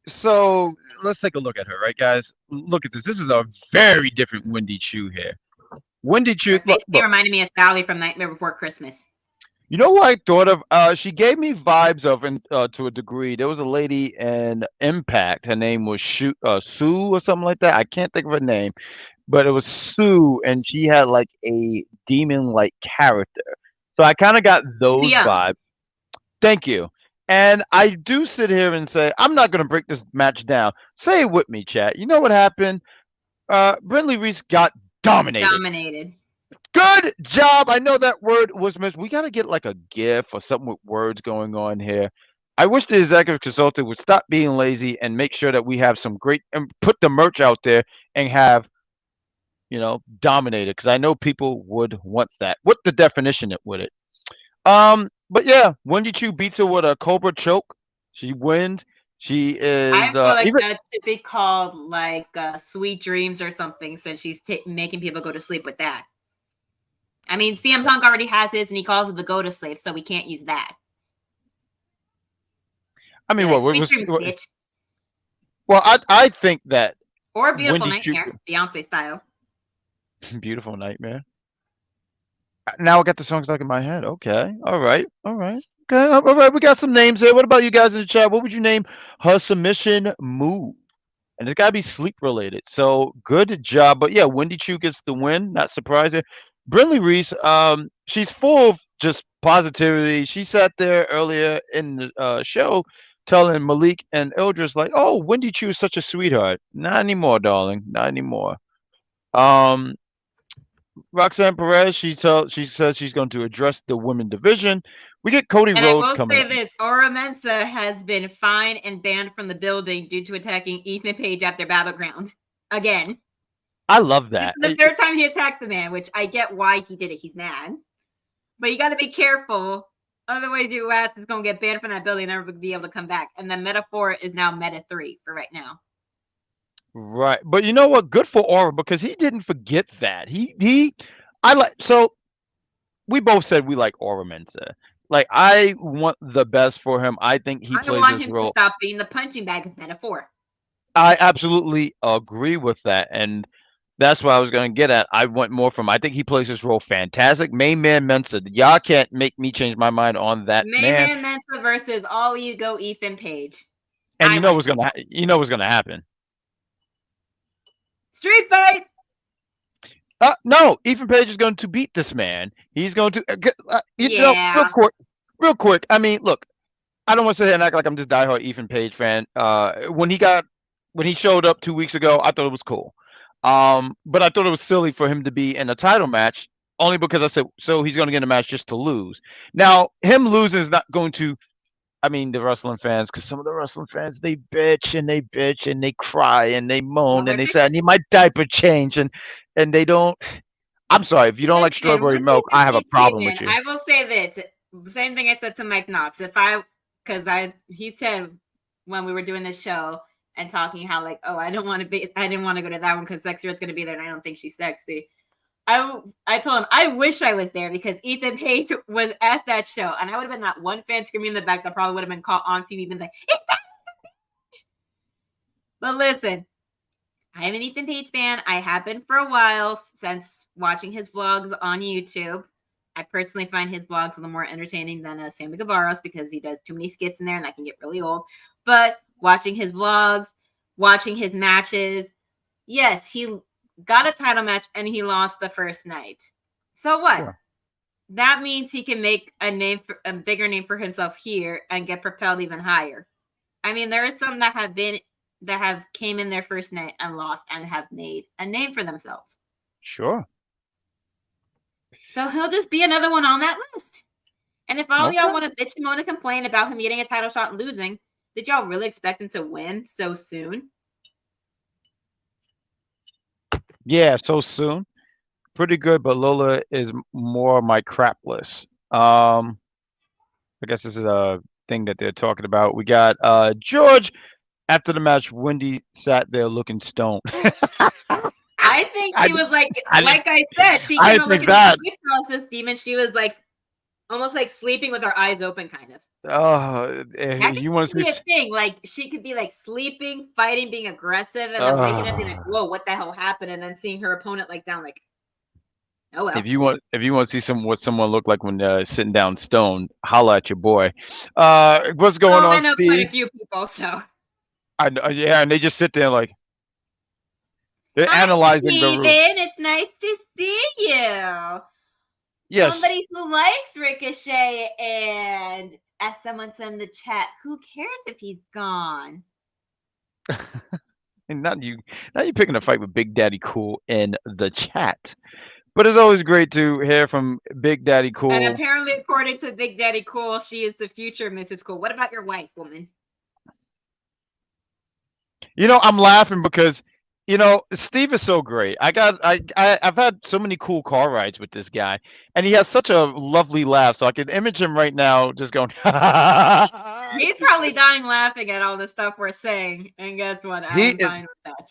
A: So let's take a look at her, right, guys? Look at this. This is a very different Wendy Choo here. Wendy Choo.
F: Look. Reminded me of Sally from Nightmare Before Christmas.
A: You know what I thought of? She gave me vibes of, to a degree. There was a lady in Impact. Her name was Sue or something like that. I can't think of her name, but it was Sue, and she had like a demon-like character. So I kind of got those vibes. Thank you. And I do sit here and say, I'm not going to break this match down. Say it with me, chat. You know what happened? Brindley Reese got dominated. Good job. I know that word was missed. We got to get like a GIF or something with words going on here. I wish the executive consultant would stop being lazy and make sure that we have some great and put the merch out there and have, dominated, because I know people would want that. What the definition with it? But yeah, Wendy Choo beats her with a Cobra choke. She wins. She is.
F: I feel like that should be called like Sweet Dreams or something, since she's making people go to sleep with that. I mean, CM Punk already has his, and he calls it the go to sleep, so we can't use that.
A: I mean,
F: Sweet Dreams, bitch.
A: Well, I think that.
F: Or Beautiful Nightmare, Beyonce style.
A: Beautiful Nightmare. Now I got the song stuck in my head. Okay. All right. Okay. All right. We got some names here. What about you guys in the chat? What would you name her submission move? And it's got to be sleep related. So good job. But yeah, Wendy Choo gets the win. Not surprising. Brindley Reese, she's full of just positivity. She sat there earlier in the show telling Malik and Eldris like, "Oh, Wendy Choo is such a sweetheart." Not anymore, darling. Not anymore. Um, Roxanne Perez, she says she's going to address the women division. We get Cody
F: And I
A: Rhodes
F: will
A: coming
F: say
A: in.
F: this: Ora Mensa has been fined and banned from the building due to attacking Ethan Page at their battleground again.
A: I love
F: This
A: that.
F: is the third time he attacked the man, which I get why he did it. He's mad, but you got to be careful. Otherwise, your ass is going to get banned from that building and never be able to come back. And the Meta 4 is now Meta 3 for right now.
A: Right. But you know what? Good for Aura because he didn't forget that. I like so we both said we like Aura Mensa. Like I want the best for him. I think he
F: I
A: plays
F: want
A: this
F: him to
A: role.
F: stop being the punching bag of Meta 4.
A: I absolutely agree with that. And that's what I was going to get at. I want more from him. I think he plays this role fantastic. Main man Mensa. Y'all can't make me change my mind on that
F: Main
A: man.
F: man Mensa versus all ego Ethan Page.
A: And you know what's gonna happen.
F: Street fight.
A: No, Ethan Page is going to beat this man. He's going to
F: Yeah.
A: real quick. I mean, look, I don't want to sit here and act like I'm just diehard Ethan Page fan. When he showed up 2 weeks ago, I thought it was cool. But I thought it was silly for him to be in a title match only because I said so he's going to get a match just to lose. Now, him losing is not going to. I mean, the wrestling fans, because some of the wrestling fans they bitch and they cry and they moan and they say I need my diaper change and they don't. I'm sorry if you don't like strawberry milk. I have a problem with you.
F: I will say this: the same thing I said to Mike Knox. He said when we were doing this show and talking how like, oh, I didn't want to go to that one because Sexy Red's going to be there and I don't think she's sexy. I told him I wish I was there because Ethan Page was at that show and I would have been that one fan screaming in the back that probably would have been caught on TV and been like, it's that Page. But listen, I am an Ethan Page fan. I have been for a while since watching his vlogs on YouTube. I personally find his vlogs a little more entertaining than Sammy Guevara's because he does too many skits in there and that can get really old. But watching his vlogs, watching his matches, yes, he got a title match and he lost the first night. So what? Sure. That means he can make a bigger name for himself here and get propelled even higher. I mean, there are some that have came in their first night and lost and have made a name for themselves.
A: Sure.
F: So he'll just be another one on that list. And if all y'all want to bitch and moan and complain about him getting a title shot and losing, did y'all really expect him to win so soon?
A: Yeah, so soon. Pretty good, but Lola is more my crap list. I guess this is a thing that they're talking about. We got George. After the match, Wendy sat there looking stoned.
F: I think she was like I said, she came looking at the sleep paralysis demon. She was like almost like sleeping with her eyes open, kind of.
A: Oh, you want to see
F: a thing? Like she could be like sleeping, fighting, being aggressive, and then waking up and like, whoa, what the hell happened? And then seeing her opponent like down, like, oh well.
A: If you want to see what someone look like when sitting down stoned, holla at your boy. What's going on,
F: I know
A: Steve?
F: quite a few people, so.
A: I know, yeah, and they just sit there like they're analyzing
F: Steven,
A: the room.
F: It's nice to see you.
A: Yes.
F: Somebody who likes Ricochet, and as someone said in the chat, who cares if he's gone?
A: And now you picking a fight with Big Daddy Cool in the chat. But it's always great to hear from Big Daddy Cool.
F: And apparently, according to Big Daddy Cool, she is the future Mrs. Cool. What about your wife, woman?
A: You know, I'm laughing because, you know, Steve is so great. I've had so many cool car rides with this guy, and he has such a lovely laugh. So I can image him right now, just going.
F: He's probably dying laughing at all the stuff we're saying, and guess what? I'm fine with that.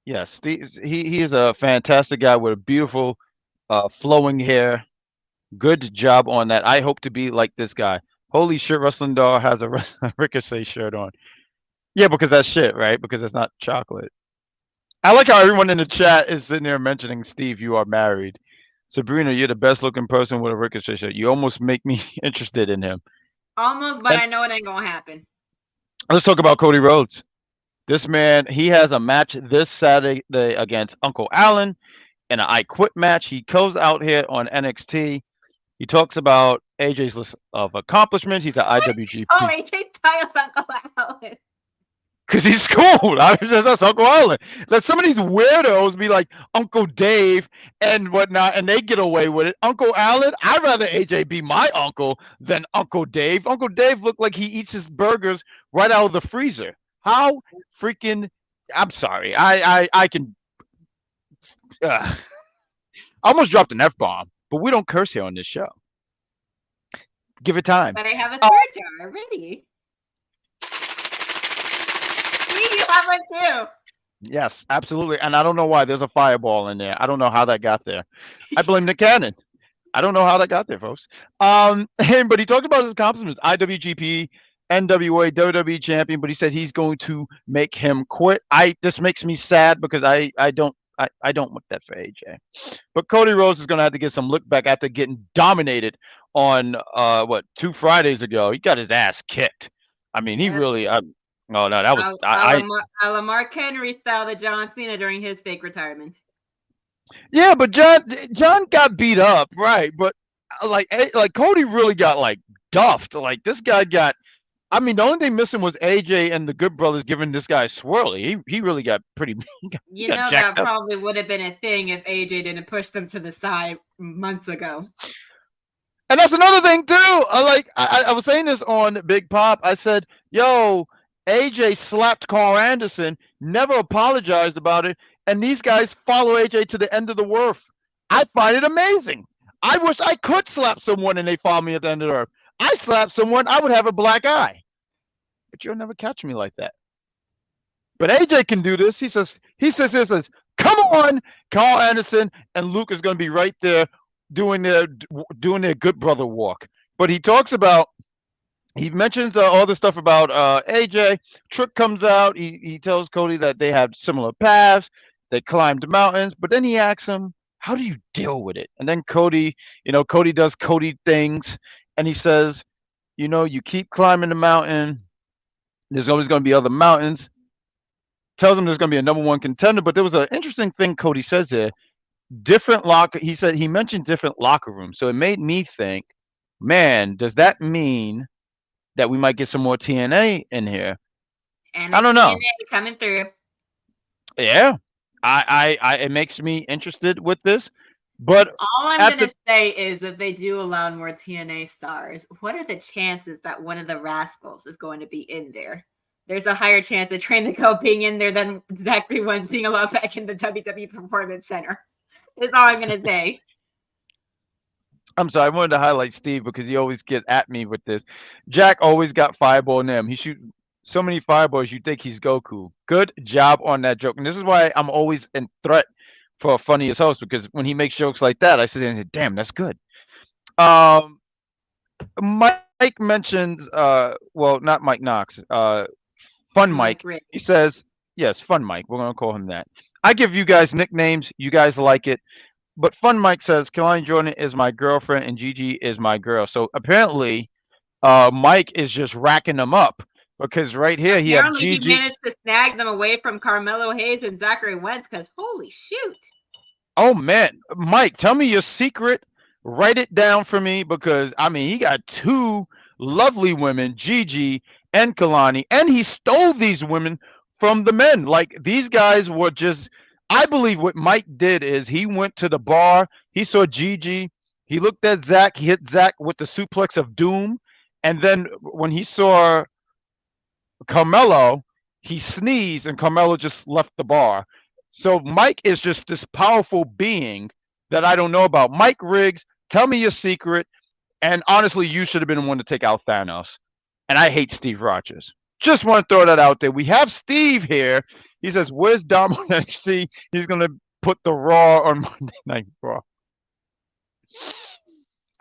A: Yes, Steve. He is a fantastic guy with a beautiful, flowing hair. Good job on that. I hope to be like this guy. Holy shit, Wrestling Doll has a Ricochet shirt on. Yeah, because that's shit, right? Because it's not chocolate. I like how everyone in the chat is sitting there mentioning, Steve, you are married. Sabrina, you're the best looking person with a Ricochet shirt. You almost make me interested in him.
F: Almost, but I know it ain't going to happen.
A: Let's talk about Cody Rhodes. This man, he has a match this Saturday against Uncle Allen. in an I Quit match. He goes out here on NXT. He talks about AJ's list of accomplishments. He's an IWGP.
F: Oh, AJ Styles, Uncle Alan.
A: Because he's cool. That's Uncle Alan. Let some of these weirdos be like Uncle Dave and whatnot, and they get away with it. Uncle Alan, I'd rather AJ be my uncle than Uncle Dave. Uncle Dave looked like he eats his burgers right out of the freezer. How freaking... I'm sorry. I can... I almost dropped an F-bomb, but we don't curse here on this show. Give it time.
F: But I have a third jar ready. You have one too.
A: Yes, absolutely. And I don't know why there's a fireball in there. I don't know how that got there. I blame the cannon. I don't know how that got there, folks. But he talked about his accomplishments: IWGP, NWA, WWE champion. But he said he's going to make him quit. This makes me sad because I don't want that for AJ. But Cody Rhodes is going to have to get some look back after getting dominated on 2 Fridays ago. He got his ass kicked. I mean, he really. Oh no, that was
F: a la Mark Henry style to John Cena during his fake retirement.
A: Yeah, but John got beat up, right? But like Cody really got like duffed. Like this guy got. I mean, the only thing missing was AJ and the Good Brothers giving this guy a swirly. He really got pretty.
F: You know that probably would have been a thing if AJ didn't push them to the side months ago.
A: And that's another thing too. I was saying this on Big Pop. I said, "Yo, AJ slapped Carl Anderson, never apologized about it, and these guys follow AJ to the end of the wharf. I find it amazing. I wish I could slap someone and they follow me at the end of the earth. I slap someone, I would have a black eye. But you'll never catch me like that. But AJ can do this. He says, come on, Carl Anderson and Luke is going to be right there doing their good brother walk. But he talks about, he mentions all the stuff about AJ. Trick comes out. He tells Cody that they have similar paths. They climbed mountains. But then he asks him, how do you deal with it? And then Cody does Cody things. And he says, you keep climbing the mountain. There's always going to be other mountains. Tells him there's going to be a number one contender. But there was an interesting thing Cody says there. He mentioned different locker rooms. So it made me think, man, does that mean that we might get some more TNA in here?
F: And
A: I don't know.
F: TNA coming through.
A: Yeah. It makes me interested with this. But
F: all I'm going to say is if they do allow more TNA stars, what are the chances that one of the Rascals is going to be in there? There's a higher chance of Train the Co being in there than Zachary Wentz being allowed back in the WWE Performance Center. That's all I'm going to say.
A: I'm sorry, I wanted to highlight Steve because he always gets at me with this. Jack always got fireball in him. He shoots so many fireballs you think he's Goku. Good job on that joke. And this is why I'm always in threat for Funniest Host, because when he makes jokes like that, I say, damn, that's good. Mike mentions, not Mike Knox, Fun Mike. He says, yes, Fun Mike. We're going to call him that. I give you guys nicknames. You guys like it. But Fun Mike says, Kalani Jordan is my girlfriend and Gigi is my girl. So apparently, Mike is just racking them up because right here he has Gigi.
F: He managed to snag them away from Carmelo Hayes and Zachary Wentz because holy shoot.
A: Oh, man. Mike, tell me your secret. Write it down for me because, he got 2 lovely women, Gigi and Kalani, and he stole these women from the men. Like, these guys were just... I believe what Mike did is he went to the bar, he saw Gigi, he looked at Zach, he hit Zach with the suplex of doom, and then when he saw Carmelo, he sneezed and Carmelo just left the bar. So Mike is just this powerful being that I don't know about. Mike Riggs, tell me your secret, and honestly, you should have been the one to take out Thanos. And I hate Steve Rogers. Just want to throw that out there. We have Steve here. He says, where's Dom on NXT? He's going to put the Raw on Monday Night Raw.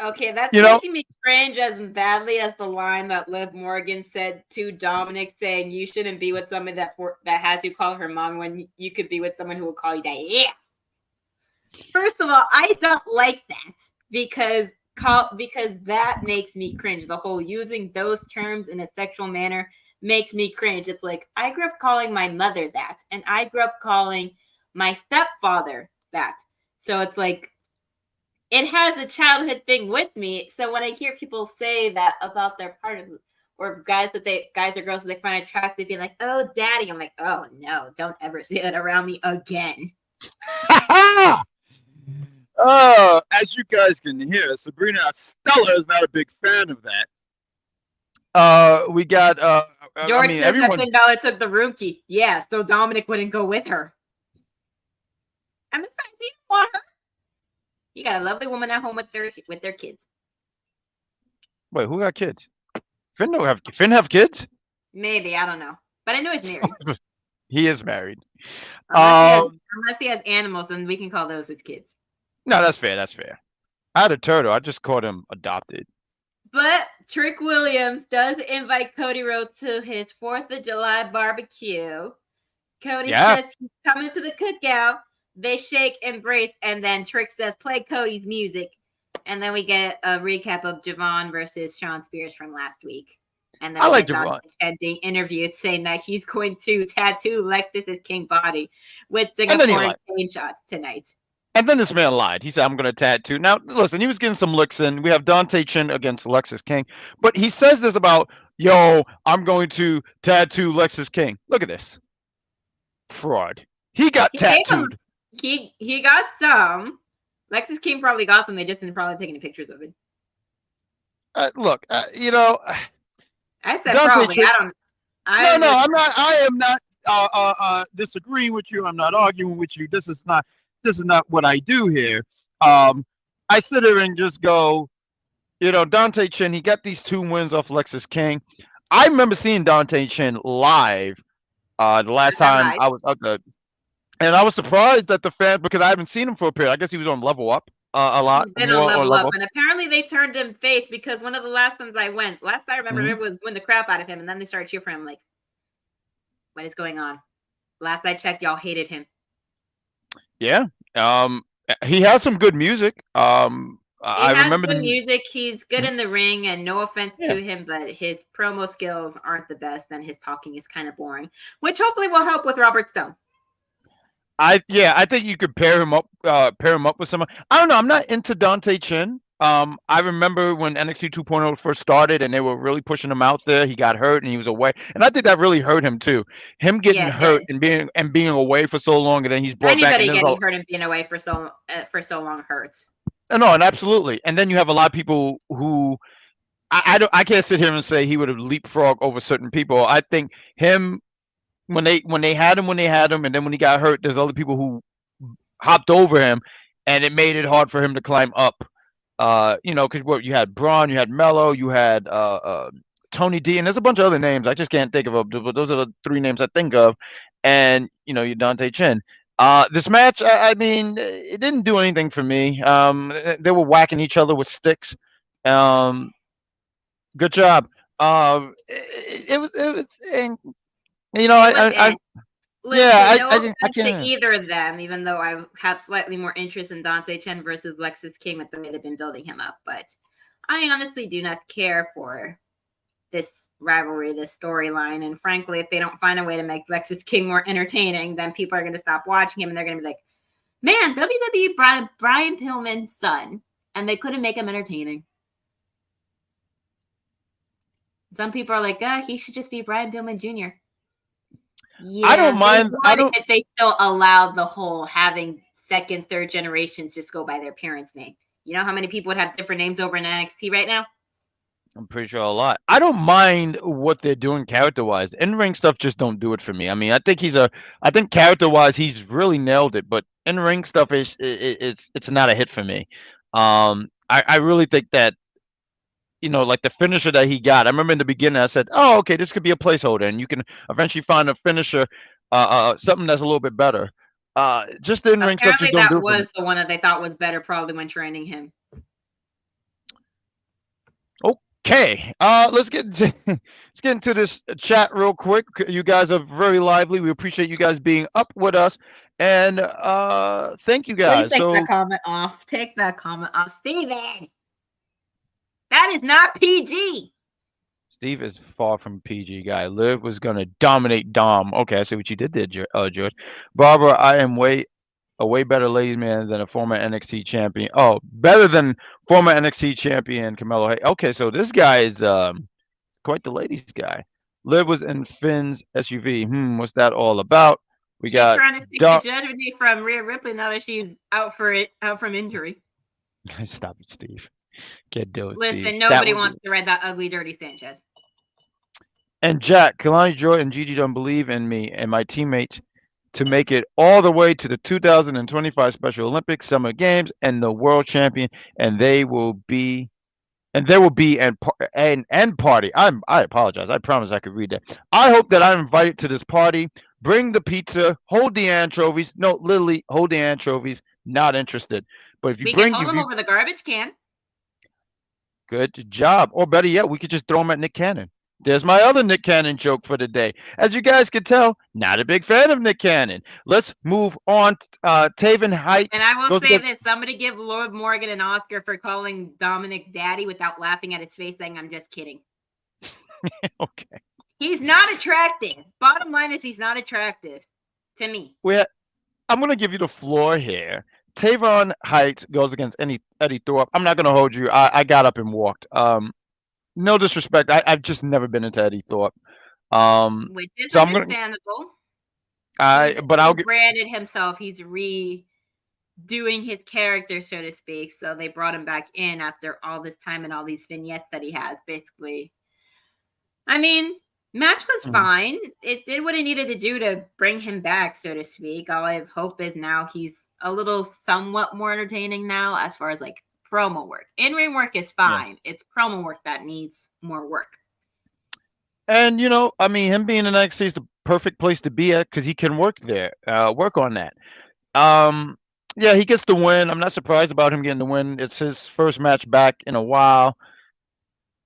F: Okay, that's making me cringe as badly as the line that Liv Morgan said to Dominic saying you shouldn't be with someone that has you call her mom when you could be with someone who will call you dad. Yeah. First of all, I don't like that because that makes me cringe. The whole using those terms in a sexual manner makes me cringe. It's like I grew up calling my mother that, and I grew up calling my stepfather that. So it's like it has a childhood thing with me. So when I hear people say that about their partners or guys or girls that they find attractive, being like, "Oh, daddy," I'm like, "Oh no, don't ever say that around me again."
A: As you guys can hear, Sabrina Stella is not a big fan of that. We got
F: George
A: I mean,
F: says
A: everyone.
F: that $10 took the room key. Yeah, so Dominic wouldn't go with her. I'm excited. You want her? You got a lovely woman at home with their kids.
A: Wait, who got kids? Finn have kids?
F: Maybe, I don't know. But I know he's married.
A: He is married.
F: Unless he has animals, then we can call those his kids.
A: No, that's fair. That's fair. I had a turtle. I just called him adopted.
F: But Trick Williams does invite Cody Rhodes to his 4th of July barbecue. Cody says he's coming to the cookout. They shake, embrace, and then Trick says, "Play Cody's music." And then we get a recap of Javon versus Shawn Spears from last week. And then
A: I like Javon
F: being interviewed saying that he's going to tattoo Lexis King body with Singapore shots tonight.
A: And then this man lied. He said, "I'm going to tattoo." Now, listen, he was getting some licks in. We have Dante Chen against Lexis King. But he says this about, "Yo, I'm going to tattoo Lexis King." Look at this. Fraud. He got tattooed.
F: He got some. Lexis King probably got some. They just didn't probably take any pictures of it.
A: Look, you know.
F: I said Dante probably.
A: Chen, I'm not. I am not disagreeing with you. I'm not arguing with you. This is not what I do here. I sit here and just go, you know, Dante Chen, he got these 2 wins off Lexis King. I remember seeing Dante Chen live the last time I was up there. And I was surprised that the fans, because I haven't seen him for a period. I guess he was on Level Up a lot.
F: He's been on Level Up. And apparently they turned him face because one of the last times I went, last I remember was win the crap out of him. And then they started cheering for him. Like, what is going on? Last I checked, y'all hated him.
A: Yeah. He has some good music. I remember
F: good music. He's good in the ring, and no offense to him, but his promo skills aren't the best, and his talking is kind of boring, which hopefully will help with Robert Stone.
A: I think you could pair him up with someone. I don't know. I'm not into Dante Chen. I remember when NXT 2.0 first started and they were really pushing him out there. He got hurt and he was away, and I think that really hurt him too. Him getting hurt and being away for so long, and then he's brought back.
F: Anybody getting hurt and being away for so long hurts.
A: No, and absolutely. And then you have a lot of people who I can't sit here and say he would have leapfrogged over certain people. I think him when they had him, and then when he got hurt, there's other people who hopped over him, and it made it hard for him to climb up. You know, because you had Braun, you had Mello, you had Tony D, and there's a bunch of other names. I just can't think of them, but those are the 3 names I think of. And, you know, you Dante Chen. This match, I mean, it didn't do anything for me. They were whacking each other with sticks. Good job. It was, and, you know, I
F: can't either of them, even though I have slightly more interest in Dante Chen versus Lexis King with the way they've been building him up. But I honestly do not care for this rivalry, this storyline. And frankly, if they don't find a way to make Lexis King more entertaining, then people are going to stop watching him and they're going to be like, man, WWE Brian Pillman's son, and they couldn't make him entertaining. Some people are like, he should just be Brian Pillman Jr. Yeah,
A: I don't mind.
F: If they still allowed the whole having second, third generations just go by their parents' name. You know how many people would have different names over in NXT right now?
A: I'm pretty sure a lot. I don't mind what they're doing character-wise. In-ring stuff just don't do it for me. I mean, I think character-wise he's really nailed it, but in-ring stuff it's not a hit for me. I really think that, you know, like the finisher that he got. I remember in the beginning I said, "Oh, okay, this could be a placeholder, and you can eventually find a finisher, something that's a little bit better." Just the in-ring stuff just don't do it for me.
F: That was the one that they thought was better, probably when training him.
A: Okay, let's get into this chat real quick. You guys are very lively. We appreciate you guys being up with us, and thank you guys.
F: Please take that comment off. Take that comment off, Steven. That is not PG.
A: Steve is far from PG guy. Liv was gonna dominate Dom. Okay, I see what you did there, George. Barbara, I am way a way better ladies man than a former NXT champion. Oh, better than former NXT champion Carmelo Hayes. Okay, so this guy is quite the ladies guy. Liv was in Finn's SUV. What's that all about? We
F: She's
A: got
F: trying to take the judgment day from Rhea Ripley now that she's out from injury.
A: Stop it, Steve. Can't do it,
F: Listen,
A: Steve.
F: nobody wants to ride that ugly, dirty Sanchez.
A: And Jack, Kalani Joy and Gigi don't believe in me and my teammates to make it all the way to the 2025 Special Olympics, Summer Games, and the World Champion, and there will be an end party. I apologize. I promise I could read that. I hope that I'm invited to this party. Bring the pizza. Hold the anchovies. No, literally, hold the anchovies. Not interested. But if you
F: we
A: bring,
F: can hold them over the garbage can.
A: Good job. Or better yet, we could just throw them at Nick Cannon. There's my other Nick Cannon joke for the day. As you guys can tell, not a big fan of Nick Cannon. Let's move on. Taven Heights.
F: And I will say this. Somebody give Lord Morgan an Oscar for calling Dominic daddy without laughing at his face saying, I'm just kidding.
A: Okay.
F: He's not attractive. Bottom line is he's not attractive to me.
A: I'm going to give you the floor here. Tavon Heights goes against Eddie Thorpe. I'm not going to hold you. I got up and walked. No disrespect. I've just never been into Eddie Thorpe.
F: Which is understandable.
A: I'll get
F: branded himself. He's redoing his character, so to speak. So they brought him back in after all this time and all these vignettes that he has. Basically, I mean, match was fine. It did what it needed to do to bring him back, so to speak. All I hope is now he's a little somewhat more entertaining now as far as like promo work. In-ring work is fine. Yeah. It's promo work that needs more work.
A: And, I mean, him being in NXT is the perfect place to be at because he can work there, work on that. Yeah, he gets the win. I'm not surprised about him getting the win. It's his first match back in a while.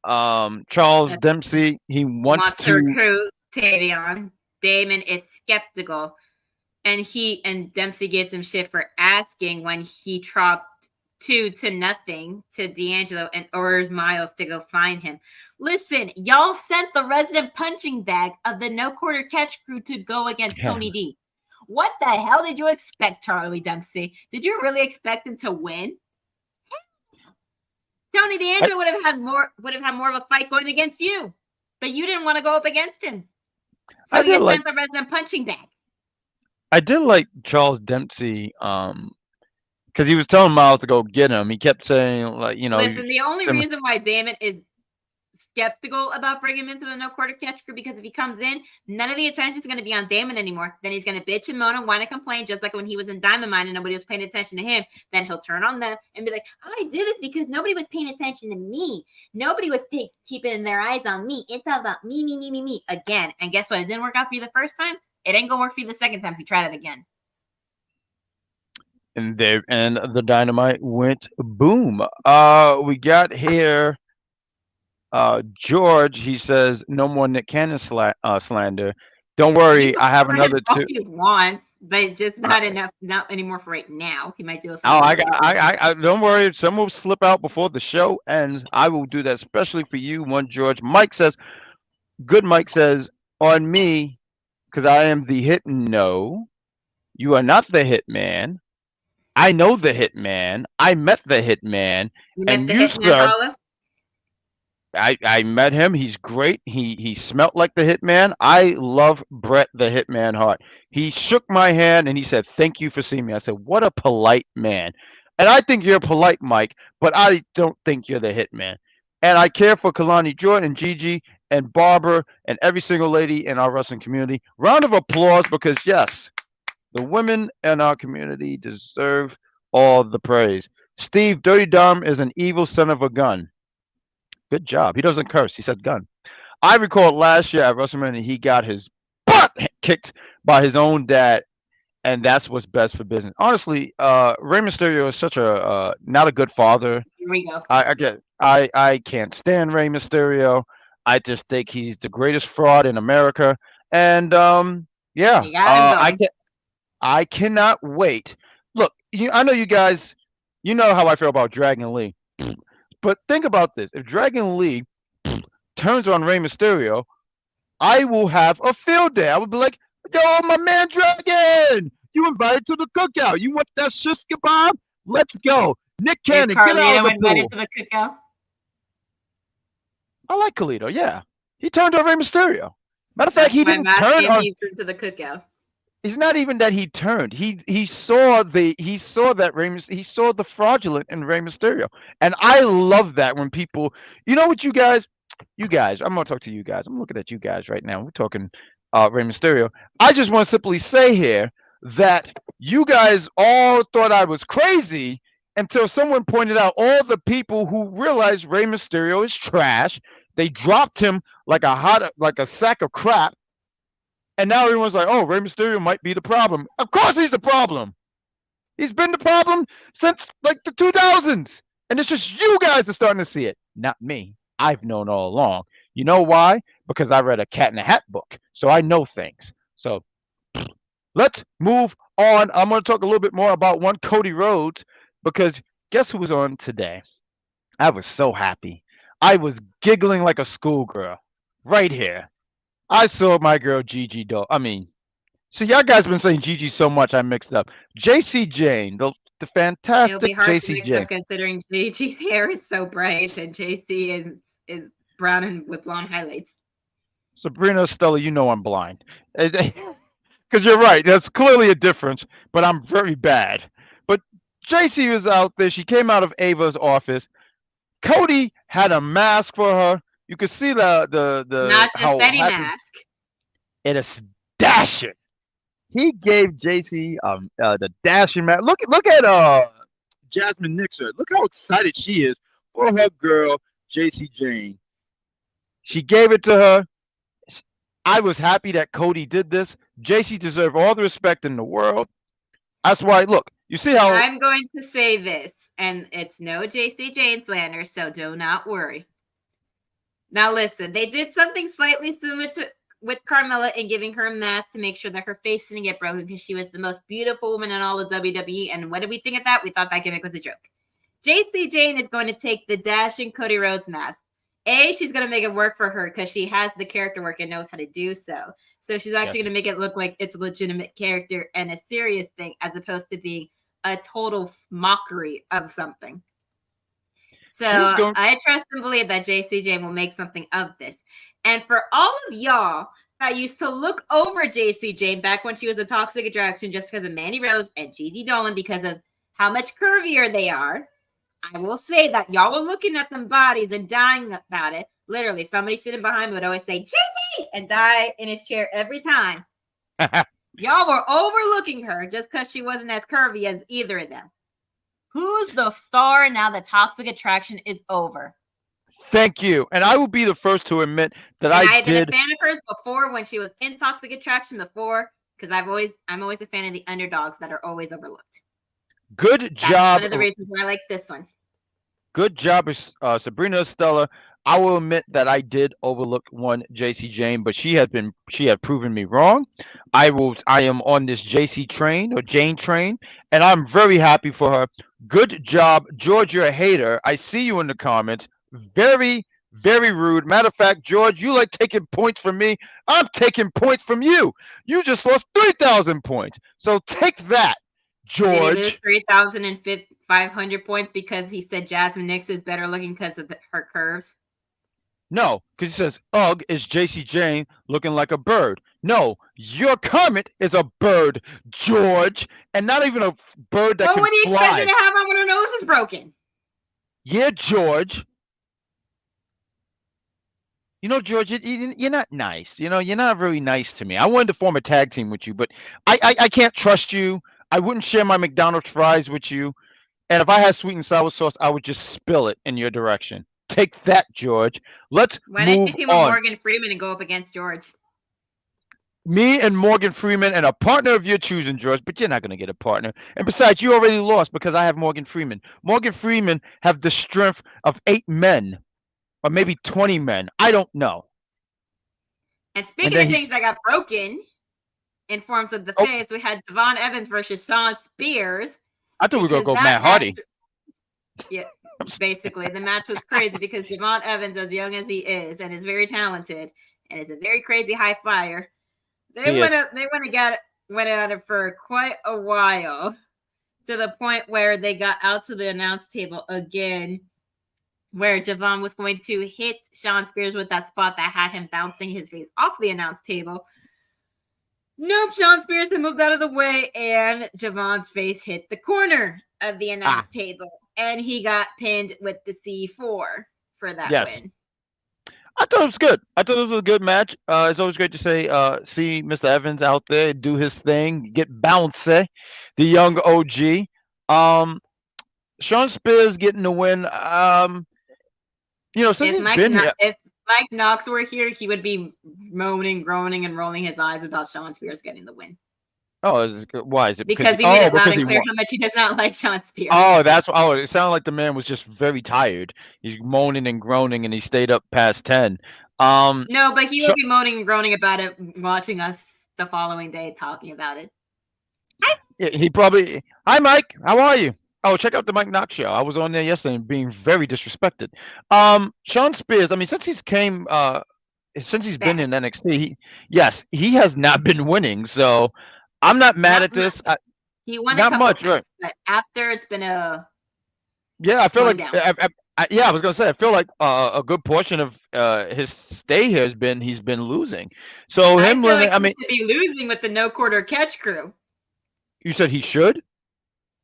A: Charles Dempsey, he wants to
F: recruit Tavion. Damon is skeptical. And Dempsey gives him shit for asking when he dropped 2-0 to D'Angelo and orders Miles to go find him. Listen, y'all sent the resident punching bag of the No Quarter Catch crew to go against Tony D. What the hell did you expect, Charlie Dempsey? Did you really expect him to win? Tony D'Angelo would have had more of a fight going against you, but you didn't want to go up against him. So you sent the resident punching bag.
A: I did like Charles Dempsey, because he was telling Miles to go get him. He kept saying,
F: Listen, the only reason why Damon is skeptical about bringing him into the No Quarter Catch crew because if he comes in, none of the attention is going to be on Damon anymore. Then he's going to bitch and moan and whine and complain, just like when he was in Diamond Mine and nobody was paying attention to him. Then he'll turn on them and be like, I did it because nobody was paying attention to me. Nobody was keeping their eyes on me. It's all about me again. And guess what? It didn't work out for you the first time. It ain't gonna work for you the second time if you try that again.
A: And the Dynamite went boom. We got here George. He says no more Nick Cannon slander. Don't worry, I have another two.
F: He wants, but just not enough, not anymore for right now. He might do something.
A: Oh, I don't worry. Some will slip out before the show ends. I will do that especially for you, one George. Mike says, good. Mike says on me. Because I am the hit. No, you are not the hit man. I know the hit man. I met the hit man. And you, sir, I met him. He's great. He smelt like the hit man. I love Bret the Hitman Hart. He shook my hand and he said, thank you for seeing me. I said, what a polite man. And I think you're polite, Mike, but I don't think you're the hit man. And I care for Kalani Jordan and Gigi and Barbara and every single lady in our wrestling community. Round of applause because, yes, the women in our community deserve all the praise. Steve, Dirty Dom is an evil son of a gun. Good job. He doesn't curse. He said gun. I recall last year at WrestleMania, he got his butt kicked by his own dad, and that's what's best for business. Honestly, Rey Mysterio is such a not a good father.
F: Here we go.
A: I can't stand Rey Mysterio. I just think he's the greatest fraud in America. And I cannot wait. Look, I know you guys, you know how I feel about Dragon Lee. But think about this. If Dragon Lee turns on Rey Mysterio, I will have a field day. I would be like, yo, my man Dragon, You invited to the cookout. You want that shish kebab? Let's go. Nick
F: Is
A: Cannon, get out of
F: Carlito
A: the
F: invited
A: pool.
F: to the cookout?
A: I like Carlito, yeah. He turned on Rey Mysterio. Matter of fact,
F: That's
A: he
F: why
A: didn't
F: I'm
A: turn
F: asking
A: on.
F: if he's into the cookout.
A: It's not even that he turned. He saw that he saw the fraudulent in Rey Mysterio, and I love that when people, you know what, you guys, I'm gonna talk to you guys. I'm looking at you guys right now. We're talking Rey Mysterio. I just want to simply say here that you guys all thought I was crazy until someone pointed out all the people who realized Rey Mysterio is trash. They dropped him like a sack of crap. And now everyone's like, oh, Rey Mysterio might be the problem. Of course he's the problem. He's been the problem since like the 2000s. And it's just you guys that are starting to see it, not me. I've known all along. You know why? Because I read a Cat in the Hat book. So I know things. So let's move on. I'm going to talk a little bit more about one Cody Rhodes, because guess who was on today? I was so happy. I was giggling like a schoolgirl right here. I saw my girl Gigi see, y'all guys been saying Gigi so much I mixed up. JC Jane, the
F: It'll
A: fantastic
F: be hard to
A: JC
F: mix
A: Jane.
F: up considering JG's hair is so bright and JC is brown and with blonde highlights.
A: Sabrina Stella, you know I'm blind. Because you're right, there's clearly a difference, but I'm very bad. But JC was out there. She came out of Ava's office. Cody had a mask for her. You could see the
F: Not just
A: how
F: any
A: happy
F: mask.
A: it is dashing. He gave JC the dashing mask. Look at Jasmine Nixon. Look how excited she is for her girl JC Jane. She gave it to her. I was happy that Cody did this. JC deserved all the respect in the world. That's why, look, you see how
F: I'm going to say this, and it's no JC Jane slander, so do not worry. Now listen, they did something slightly similar to with Carmella in giving her a mask to make sure that her face didn't get broken because she was the most beautiful woman in all of WWE. And what did we think of that? We thought that gimmick was a joke. JC Jane is going to take the dashing Cody Rhodes mask. She's going to make it work for her because she has the character work and knows how to do so. So she's actually going to make it look like it's a legitimate character and a serious thing as opposed to being a total mockery of something. So I trust and believe that JC Jane will make something of this. And for all of y'all that used to look over JC Jane back when she was a toxic attraction just because of Mandy Rose and Gigi Dolan because of how much curvier they are, I will say that y'all were looking at them bodies and dying about it. Literally, somebody sitting behind me would always say, Gigi, and die in his chair every time. Y'all were overlooking her just because she wasn't as curvy as either of them. Who's the star now that toxic attraction is over?
A: Thank you. And I will be the first to admit that
F: I've been a fan of hers before when she was in toxic attraction before, because I'm always a fan of the underdogs that are always overlooked.
A: Good job.
F: That's one of the reasons why I like this one.
A: Good job, Sabrina Estella. I will admit that I did overlook one JC Jane, but she had proven me wrong. I am on this JC train or Jane train, and I'm very happy for her. Good job, George. You're a hater. I see you in the comments. Very, very rude. Matter of fact, George, you like taking points from me. I'm taking points from you. You just lost 3,000 points. So take that, George.
F: Did he lose 3,500 points because he said Jasmine Nix is better looking because of her curves?
A: No, because he says, ugh, is JC Jane looking like a bird? No, your comment is a bird, George, and not even a bird that can fly.
F: What do you expect her to have on when her nose is broken?
A: Yeah, George. You know, George, you're not nice. You know, you're not very nice to me. I wanted to form a tag team with you, but I can't trust you. I wouldn't share my McDonald's fries with you. And if I had sweet and sour sauce, I would just spill it in your direction. Take that, George. Let's
F: Why
A: move
F: didn't you team with
A: on.
F: Morgan Freeman and go up against George?
A: Me and Morgan Freeman and a partner of your choosing, George, but you're not going to get a partner. And besides, you already lost because I have Morgan Freeman. Morgan Freeman have the strength of 8 men or maybe 20 men. I don't know.
F: And speaking of things that got broken in forms of the face, we had Devon Evans versus Shawn Spears.
A: I thought we were going to go Matt Hardy.
F: Yeah, basically. The match was crazy because Devon Evans, as young as he is and is very talented and is a very crazy high flyer, they went to get went at it for quite a while, to the point where they got out to the announce table again, where Javon was going to hit Shawn Spears with that spot that had him bouncing his face off the announce table. Nope, Shawn Spears had moved out of the way, and Javon's face hit the corner of the announce table, and he got pinned with the C4 for that win.
A: I thought it was good. I thought it was a good match. It's always great to see Mr. Evans out there do his thing, get bouncy, the young OG. Shawn Spears getting the win. Since he's been here.
F: If Mike Knox were here, he would be moaning, groaning, and rolling his eyes about Shawn Spears getting the win.
A: Oh, why is it?
F: Because he made it loud and clear how much he does not like Shawn Spears.
A: Oh, it sounded like the man was just very tired. He's moaning and groaning, and he stayed up past 10.
F: No, but he will be moaning and groaning about it, watching us the following day talking about it.
A: He probably. Hi, Mike. How are you? Oh, check out the Mike Knox show. I was on there yesterday and being very disrespected. Shawn Spears. I mean, since he's been in NXT, he has not been winning. So I'm not mad at this.
F: He won
A: not much,
F: times,
A: right?
F: But after it's been a
A: I feel like
F: I
A: was gonna say I feel like a good portion of his stay here he's been losing. So
F: he should be losing with the no quarter catch crew.
A: You said he should.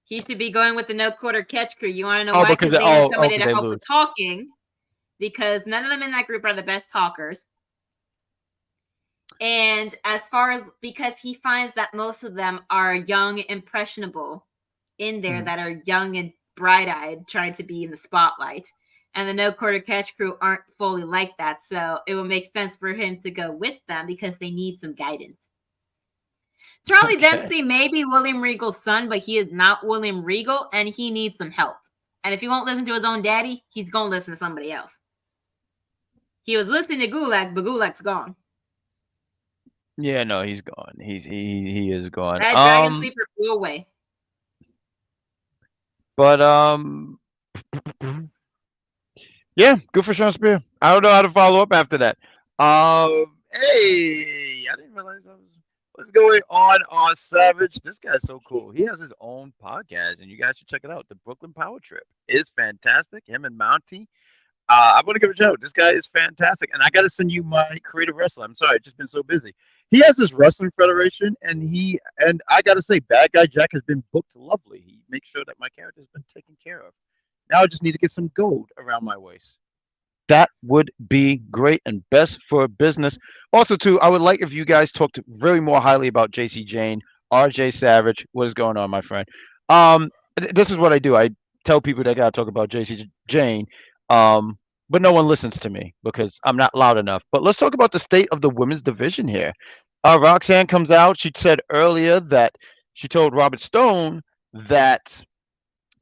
F: He should be going with the no quarter catch crew. You want to know why? Because they need somebody to help with talking. Because none of them in that group are the best talkers. And because he finds that most of them are young, impressionable in there that are young and bright-eyed, trying to be in the spotlight. And the no quarter catch crew aren't fully like that. So it would make sense for him to go with them because they need some guidance. Charlie Dempsey may be William Regal's son, but he is not William Regal, and he needs some help. And if he won't listen to his own daddy, he's going to listen to somebody else. He was listening to Gulak, but Gulak's gone.
A: Yeah, no, he's gone. He is gone.
F: That Dragon Sleeper flew away.
A: But yeah, good for Shawn Spears. I don't know how to follow up after that. Hey, I didn't realize what's going on Savage. This guy's so cool. He has his own podcast, and you guys should check it out. The Brooklyn Power Trip is fantastic. Him and Monty. I'm gonna give it a shout. This guy is fantastic, and I gotta send you my creative wrestler. I'm sorry, I've just been so busy. He has this wrestling federation, and I gotta say, Badguy Jack has been booked lovely. He makes sure that my character's been taken care of. Now I just need to get some gold around my waist. That would be great and best for business. Also, too, I would like if you guys talked really more highly about JC Jane, RJ Savage. What is going on, my friend? This is what I do. I tell people they gotta talk about JC Jane. But no one listens to me because I'm not loud enough. But let's talk about the state of the women's division here. Roxanne comes out. She said earlier that she told Robert Stone that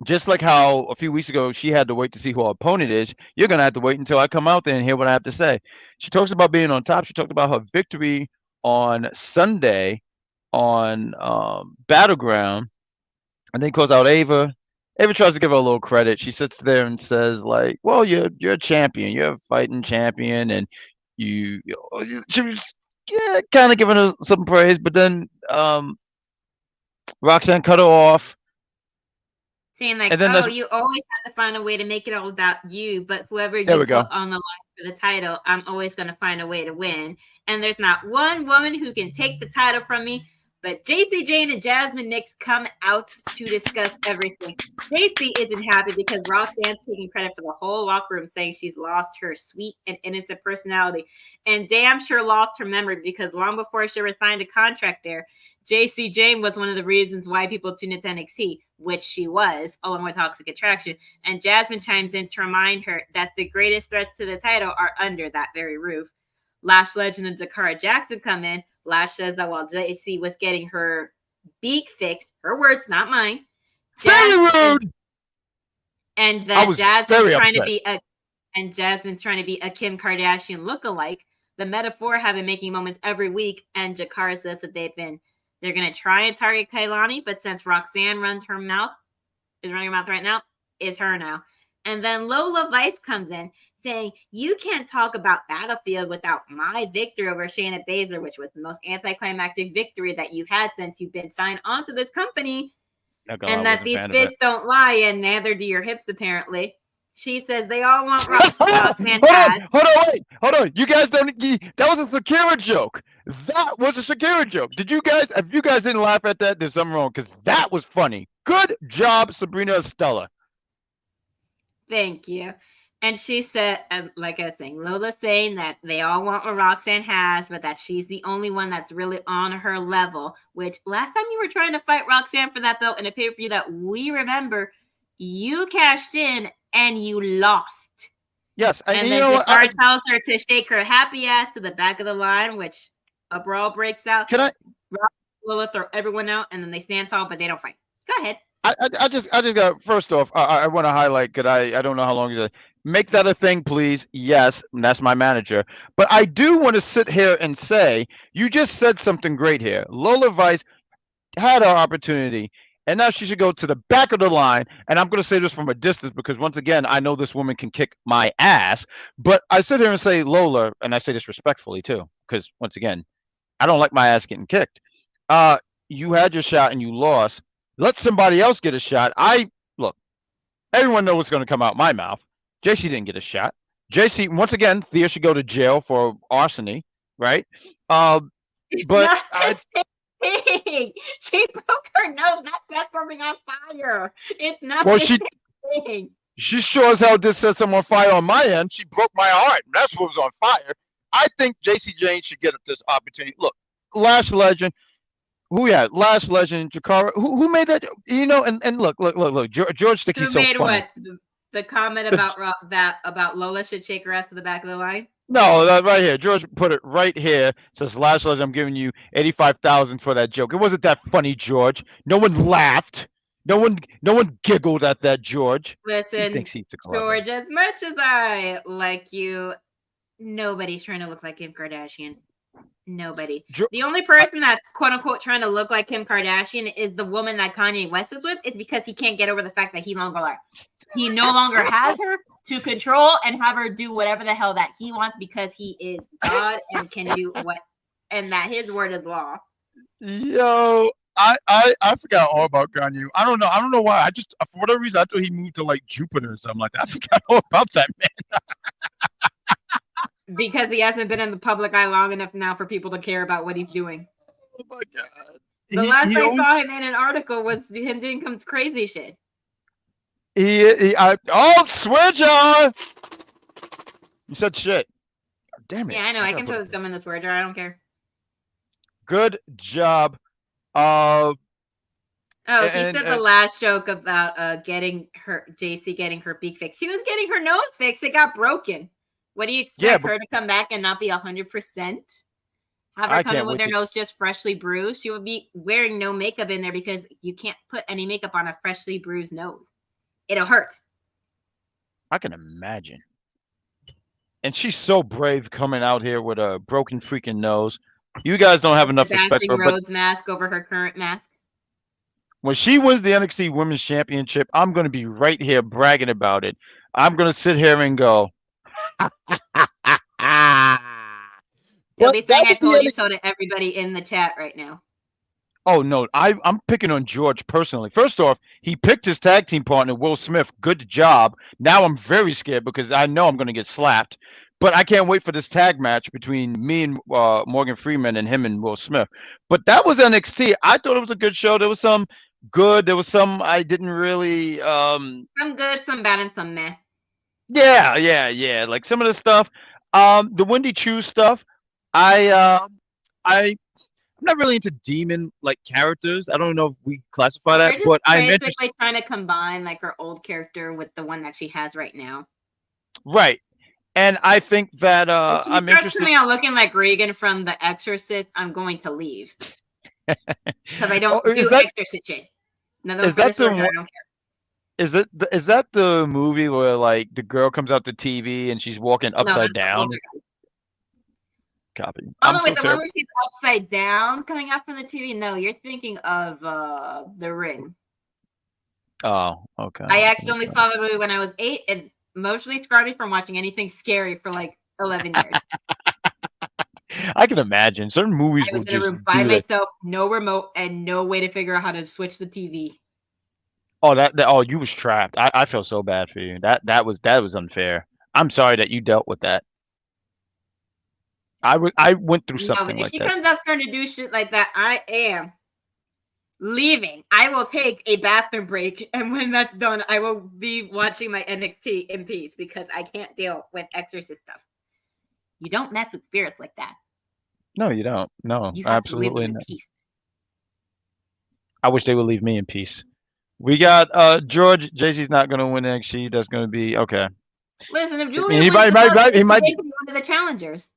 A: just like how a few weeks ago she had to wait to see who her opponent is, you're going to have to wait until I come out there and hear what I have to say. She talks about being on top. She talked about her victory on Sunday on Battleground. And then calls out Ava. Ava tries to give her a little credit. She sits there and says, like, well, you're a champion. You're a fighting champion. And she was kind of giving her some praise. But then Roxanne cut her off.
F: Saying like, you always have to find a way to make it all about you. But whoever you put on the line for the title, I'm always going to find a way to win. And there's not one woman who can take the title from me. But JC Jane and Jasmine Nix come out to discuss everything. JC isn't happy because Roxanne's taking credit for the whole locker room, saying she's lost her sweet and innocent personality. And damn sure lost her memory because long before she ever signed a contract there, JC Jane was one of the reasons why people tuned into NXT, which she was, along with Toxic Attraction. And Jasmine chimes in to remind her that the greatest threats to the title are under that very roof. Lash Legend and Dakara Jackson come in. Lash says that while JC was getting her beak fixed, her words, not mine.
A: Jasmine's
F: trying to be a Kim Kardashian lookalike. The Metaphor have been making moments every week, and Jakara says that they're gonna try and target Kailani, but since Roxanne is running her mouth right now, it's her now. And then Lola Vice comes in saying, you can't talk about Battlefield without my victory over Shayna Baszler, which was the most anticlimactic victory that you've had since you've been signed onto this company. And that these fists don't lie, and neither do your hips, apparently. She says they all want Roxanne Haas.
A: Hold on. You guys don't. That was a Shakira joke. That was a Shakira joke. Did you guys? If you guys didn't laugh at that, there's something wrong because that was funny. Good job, Sabrina Estella.
F: Thank you. And she said, like I was saying, Lola's saying that they all want what Roxanne has, but that she's the only one that's really on her level. Which last time you were trying to fight Roxanne for that belt in a pay-per-view that we remember, you cashed in and you lost.
A: Yes,
F: and then Jakara tells her to shake her happy ass to the back of the line, which a brawl breaks out. Lola throw everyone out, and then they stand tall, but they don't fight. Go ahead.
A: I just got, first off, I want to highlight, because I don't know how long is it. Make that a thing, please. Yes, that's my manager. But I do want to sit here and say, you just said something great here. Lola Vice had her opportunity, and now she should go to the back of the line. And I'm going to say this from a distance because, once again, I know this woman can kick my ass. But I sit here and say, Lola, and I say this respectfully too, because, once again, I don't like my ass getting kicked. You had your shot and you lost. Let somebody else get a shot. Look, everyone knows what's going to come out my mouth. JC didn't get a shot. JC, once again, Thea should go to jail for arson, right?
F: It's
A: but
F: not the same thing. She broke her nose, not set something on fire. It's not the same thing.
A: She sure as hell did set someone on fire on my end. She broke my heart. That's what was on fire. I think JC Jane should get this opportunity. Look, Lash Legend. Who we had? Lash Legend, Jakara. Who made that? You know, and look. George Stickey's so funny. Who made
F: what? The comment about Lola should shake her ass to the back of the line?
A: No, that right here. George put it right here. Says Lash Legend, I'm giving you 85,000 for that joke. It wasn't that funny, George. No one laughed. No one giggled at that, George.
F: Listen, George, as much as I like you, nobody's trying to look like Kim Kardashian. Nobody. The only person that's quote unquote trying to look like Kim Kardashian is the woman that Kanye West is with. It's because he can't get over the fact that he no longer has her to control and have her do whatever the hell that he wants because he is God and can do what, and that his word is law.
A: Yo, I forgot all about Kanye. I don't know why. I just, for whatever reason, I thought he moved to like Jupiter or something like that. I forgot all about that, man.
F: Because he hasn't been in the public eye long enough now for people to care about what he's doing.
A: Oh my God.
F: The last I saw him in an article was him doing some crazy shit.
A: Swear jar. You said shit. Damn it.
F: Yeah, I know. I can put some in the swear jar. I don't care.
A: Good job.
F: He said the last joke about getting her JC getting her beak fixed. She was getting her nose fixed. It got broken. What do you expect her to come back and not be 100%? Have her come in with her nose just freshly bruised? She would be wearing no makeup in there because you can't put any makeup on a freshly bruised nose. It'll hurt.
A: I can imagine. And she's so brave coming out here with a broken freaking nose. You guys don't have enough respect for her.
F: Rhodes mask over her current mask.
A: When she wins the NXT Women's Championship, I'm going to be right here bragging about it. I'm going to sit here and go,
F: You'll be saying I told you so to everybody in the chat right now.
A: Oh, no, I'm picking on George personally. First off, he picked his tag team partner, Will Smith. Good job. Now I'm very scared because I know I'm going to get slapped. But I can't wait for this tag match between me and Morgan Freeman and him and Will Smith. But that was NXT. I thought it was a good show. There was some good. There was some I didn't really.
F: Some good, some bad, and some meh.
A: Yeah. Like some of the stuff. The Wendy Choo stuff. I'm not really into demon like characters. I don't know if we classify that, but I'm
F: basically trying to combine like her old character with the one that she has right now.
A: Right. And I think that
F: I'm interested. Coming out looking like Regan from The Exorcist, I'm going to leave because I don't do Exorcist shit.
A: Is that the one? I don't care. Is that the movie where like the girl comes out the TV and she's walking upside down? Copy.
F: Oh no, wait, the one where she's upside down coming out from the TV. No, you're thinking of The Ring.
A: Oh, okay.
F: I accidentally saw the movie when I was 8, and emotionally scarred me from watching anything scary for like 11 years.
A: I can imagine certain movies
F: I
A: will
F: was in a
A: just
F: room by
A: do that.
F: myself, no remote, and no way to figure out how to switch the TV.
A: Oh, oh, you was trapped. I feel so bad for you. That was unfair. I'm sorry that you dealt with that. I went through
F: No,
A: something
F: but if
A: like
F: she
A: that.
F: comes out starting to do shit like that, I am leaving. I will take a bathroom break, and when that's done, I will be watching my NXT in peace because I can't deal with Exorcist stuff. You don't mess with spirits like that.
A: No, you don't. No,
F: You have to leave
A: absolutely
F: them in
A: not.
F: peace.
A: I wish they would leave me in peace. We got George. JC's not gonna win NXT. That's gonna be okay.
F: Listen, if
A: I
F: Julia
A: mean,
F: wins the belt,
A: he might.
F: they can be one of the challengers.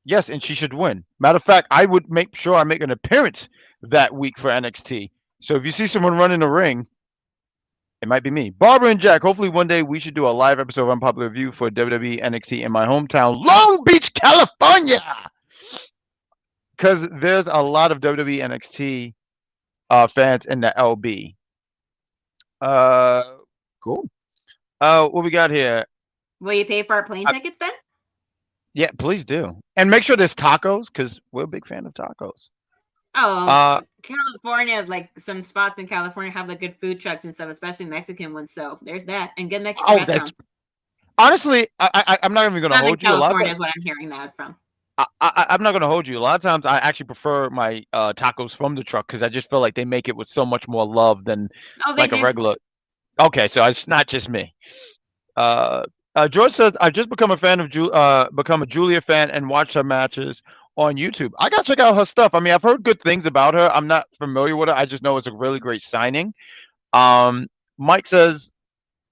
A: Yes, and she should win. Matter of fact, I would make sure I make an appearance that week for NXT. So if you see someone running the ring, it might be me. Barbara and Jack, hopefully one day we should do a live episode of Unpopular Review for WWE NXT in my hometown, Long Beach, California. Because there's a lot of WWE NXT fans in the LB. Cool. What we got here?
F: Will you pay for our plane tickets then?
A: Yeah, please do. And make sure there's tacos, because we're a big fan of tacos.
F: Oh, California, like some spots in California have like good food trucks and stuff, especially Mexican ones. So there's that, and good Mexican restaurants.
A: Honestly, I'm not even going to hold you.
F: California is what I'm hearing that from.
A: I'm not going to hold you. A lot of times I actually prefer my tacos from the truck because I just feel like they make it with so much more love than like a regular. Okay, so it's not just me. George says, I've just become a fan of become a Julia fan and watch her matches on YouTube. I gotta check out her stuff. I mean, I've heard good things about her. I'm not familiar with her. I just know it's a really great signing. Mike says,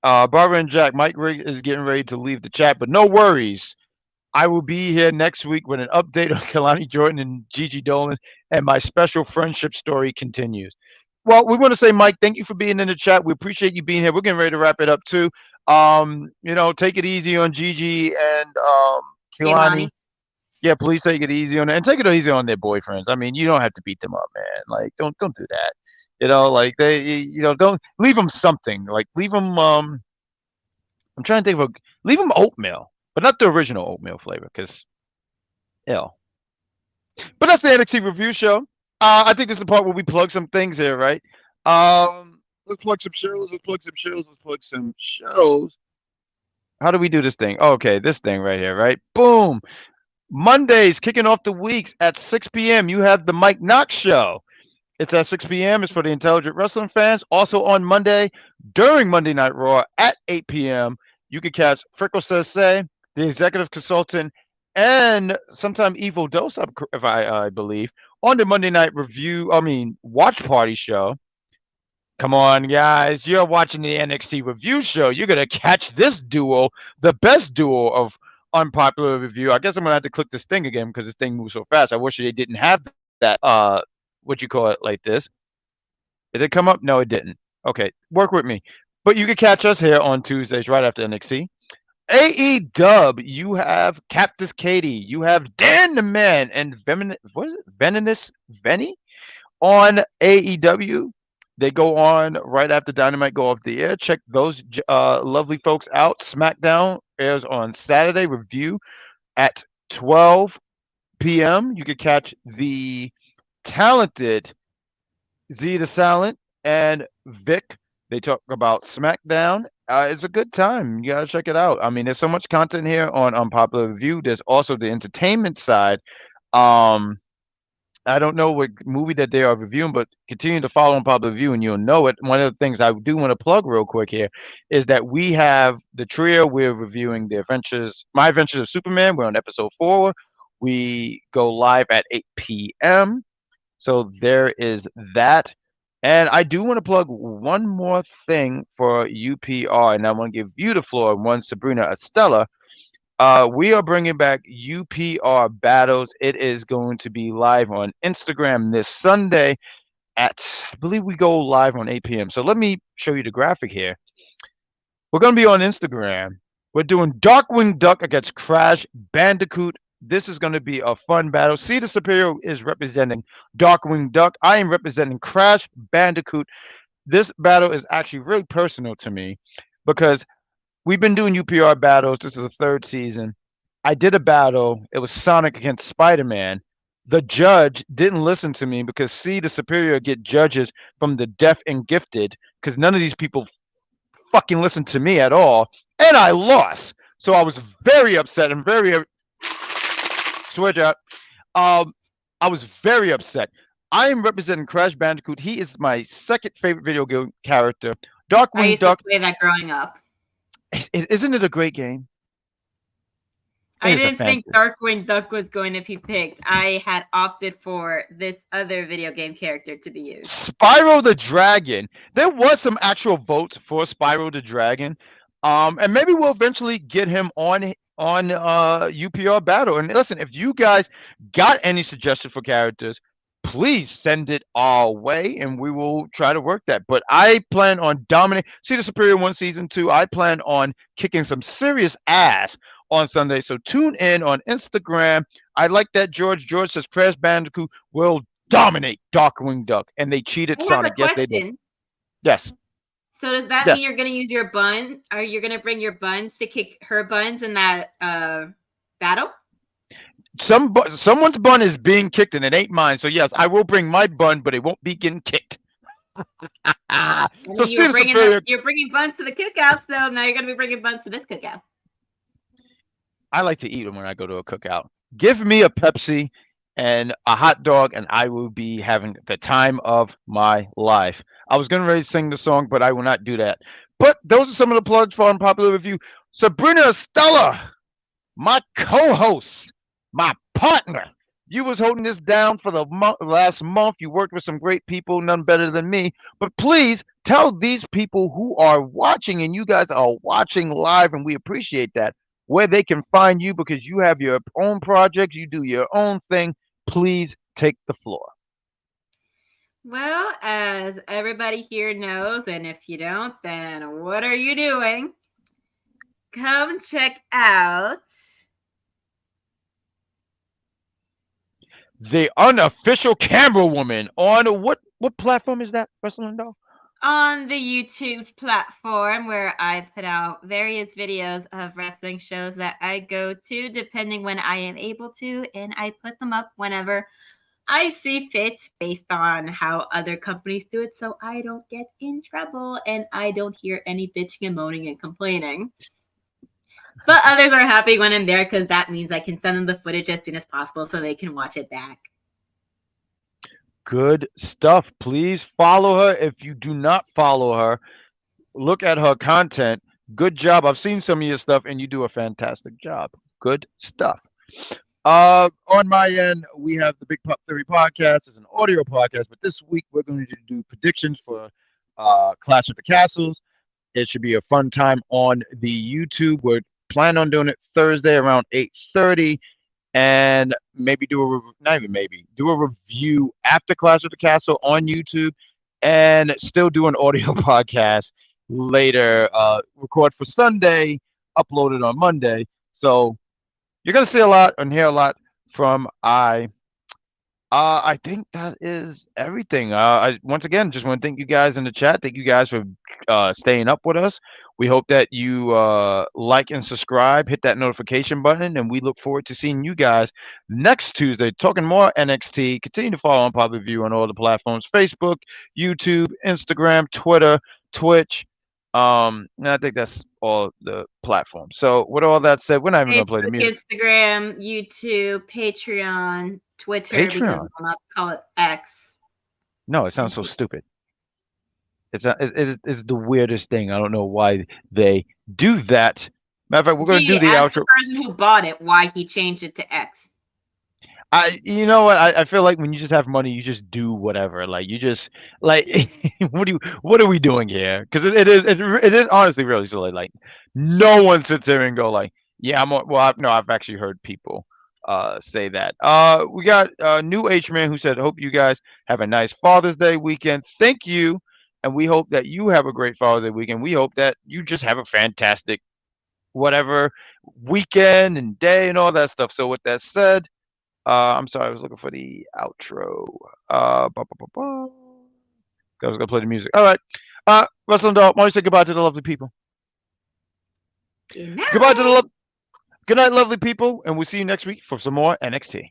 A: Barbara and Jack, Mike Rigg is getting ready to leave the chat, but no worries. I will be here next week with an update on Kalani Jordan and Gigi Dolan, and my special friendship story continues. Well, we want to say, Mike, thank you for being in the chat. We appreciate you being here. We're getting ready to wrap it up too. Take it easy on Gigi and Kalani. Yeah, please take it easy on it, and take it easy on their boyfriends. I mean, you don't have to beat them up, man. Like, don't do that. Don't leave them something. Like, leave them. I'm trying to think of leave them oatmeal, but not the original oatmeal flavor, because, But that's the NXT review show. I think this is the part where we plug some things here, right? Let's plug some shows. How do we do this thing? Okay, this thing right here, right? Boom. Mondays, kicking off the weeks at 6 p.m. You have the Mike Knox Show. It's at 6 p.m. It's for the intelligent wrestling fans. Also on Monday, during Monday Night Raw at 8 p.m., you can catch Frickle Says Say, the executive consultant, and sometime Evil Dose, if I believe, on the Monday Night Watch Party show. Come on, guys. You're watching the NXT review show. You're going to catch this duo, the best duo of Unpopular Review. I guess I'm going to have to click this thing again because this thing moves so fast. I wish they didn't have that, like this. Did it come up? No, it didn't. Okay, work with me. But you can catch us here on Tuesdays right after NXT. AEW, you have Cactus Katie, you have Dan the Man, and Venomous Venny on AEW. They go on right after Dynamite go off the air. Check those lovely folks out. SmackDown airs on Saturday. Review at 12 p.m. You can catch the talented Z the Silent and Vic. They talk about SmackDown. It's a good time. You gotta check it out. I mean, there's so much content here on Unpopular Review. There's also the entertainment side. I don't know what movie that they are reviewing, but continue to follow Unpopular Review and you'll know it. One of the things I do want to plug real quick here is that we have the trio. We're reviewing My Adventures of Superman. We're on episode 4. We go live at 8 p.m. So there is that. And I do want to plug one more thing for UPR, and I want to give you the floor. One, Sabrina Estella. We are bringing back UPR Battles. It is going to be live on Instagram this Sunday I believe we go live on 8 p.m. So let me show you the graphic here. We're going to be on Instagram. We're doing Darkwing Duck against Crash Bandicoot. This is going to be a fun battle. Cedar Superior is representing Darkwing Duck. I am representing Crash Bandicoot. This battle is actually really personal to me because we've been doing UPR battles. This is the third season. I did a battle. It was Sonic against Spider-Man. The judge didn't listen to me because see, the superior get judges from the deaf and gifted because none of these people fucking listened to me at all, and I lost. So I was very upset and very switch out. I was very upset. I am representing Crash Bandicoot. He is my second favorite video game character.
F: I
A: Darkwing
F: used
A: Duck.
F: to play that growing up.
A: Isn't it a great game?
F: I
A: It is a
F: didn't think Darkwing Duck was going to be picked. I had opted for this other video game character to be used.
A: Spyro the Dragon. There was some actual votes for Spyro the Dragon. And maybe we'll eventually get him on UPR battle. And listen, if you guys got any suggestions for characters, please send it our way and we will try to work that. But I plan on dominating. See the Superior 1 Season 2. I plan on kicking some serious ass on Sunday. So tune in on Instagram. I like that George. George says Crash Bandicoot will dominate Darkwing Duck. And they cheated
F: I have
A: Sonic.
F: a
A: Yes, they did.
F: question.
A: Yes.
F: So does that
A: Yes.
F: mean you're going to use your bun? Are you going to bring your buns to kick her buns in that battle?
A: Someone's bun is being kicked and it ain't mine. So yes, I will bring my bun, but it won't be getting kicked.
F: I
A: So
F: mean, you're
A: Superior,
F: bringing buns to the cookout, so now you're going to be bringing buns to this cookout.
A: I like to eat them when I go to a cookout. Give me a Pepsi and a hot dog, and I will be having the time of my life. I was getting ready to sing the song, but I will not do that. But those are some of the plugs for Unpopular Review. Sabrina Estella, my co-host, my partner. You was holding this down for the last month. You worked with some great people, none better than me. But please tell these people who are watching, and you guys are watching live, and we appreciate that, where they can find you because you have your own projects, you do your own thing. Please take the floor.
F: Well, as everybody here knows, and if you don't, then what are you doing? Come check out
A: The Unofficial Camera Woman on what platform is that, Wrestling Doll?
F: on the YouTube's platform where I put out various videos of wrestling shows that I go to depending when I am able to, and I put them up whenever I see fit based on how other companies do it so I don't get in trouble and I don't hear any bitching and moaning and complaining. But others are happy when I'm there because that means I can send them the footage as soon as possible so they can watch it back.
A: Good stuff. Please follow her. If you do not follow her, look at her content. Good job. I've seen some of your stuff and you do a fantastic job. Good stuff. On my end, we have the Big Pop Theory podcast. It's an audio podcast, but this week we're going to do predictions for Clash of the Castles. It should be a fun time on the YouTube. We're planning on doing it Thursday around 8:30. And maybe do a review after Clash of the Castle on YouTube, and still do an audio podcast later. Record for Sunday, upload it on Monday. So you're gonna see a lot and hear a lot from I. I think that is everything. I once again just want to thank you guys in the chat. Thank you guys for staying up with us. We hope that you like and subscribe, hit that notification button, and we look forward to seeing you guys next Tuesday talking more NXT. Continue to follow Unpopular Review on all the platforms: Facebook, YouTube, Instagram, Twitter, Twitch. And I think that's all the platforms. So with all that said, we're not even gonna play the music.
F: Instagram, YouTube, Patreon, Twitter, because
A: Patreon?
F: we'll not call it X.
A: No, it sounds so stupid. It's the weirdest thing. I don't know why they do that. Matter of fact, we're going to do the
F: ask
A: outro.
F: The person who bought it why he changed it to X.
A: You know what? I feel like when you just have money, you just do whatever. Like you just like what are we doing here? Because it is honestly really silly. Like no one sits there and go like, yeah, I've actually heard people say that. We got New H Man who said, hope you guys have a nice Father's Day weekend. Thank you. And we hope that you have a great Father's Day weekend. We hope that you just have a fantastic whatever weekend and day and all that stuff. So with that said, I'm sorry, I was looking for the outro. I was gonna play the music. All right. Wrestling Dog, why don't you say goodbye to the lovely people?
F: Good night.
A: Goodbye to the good night, lovely people, and we'll see you next week for some more NXT.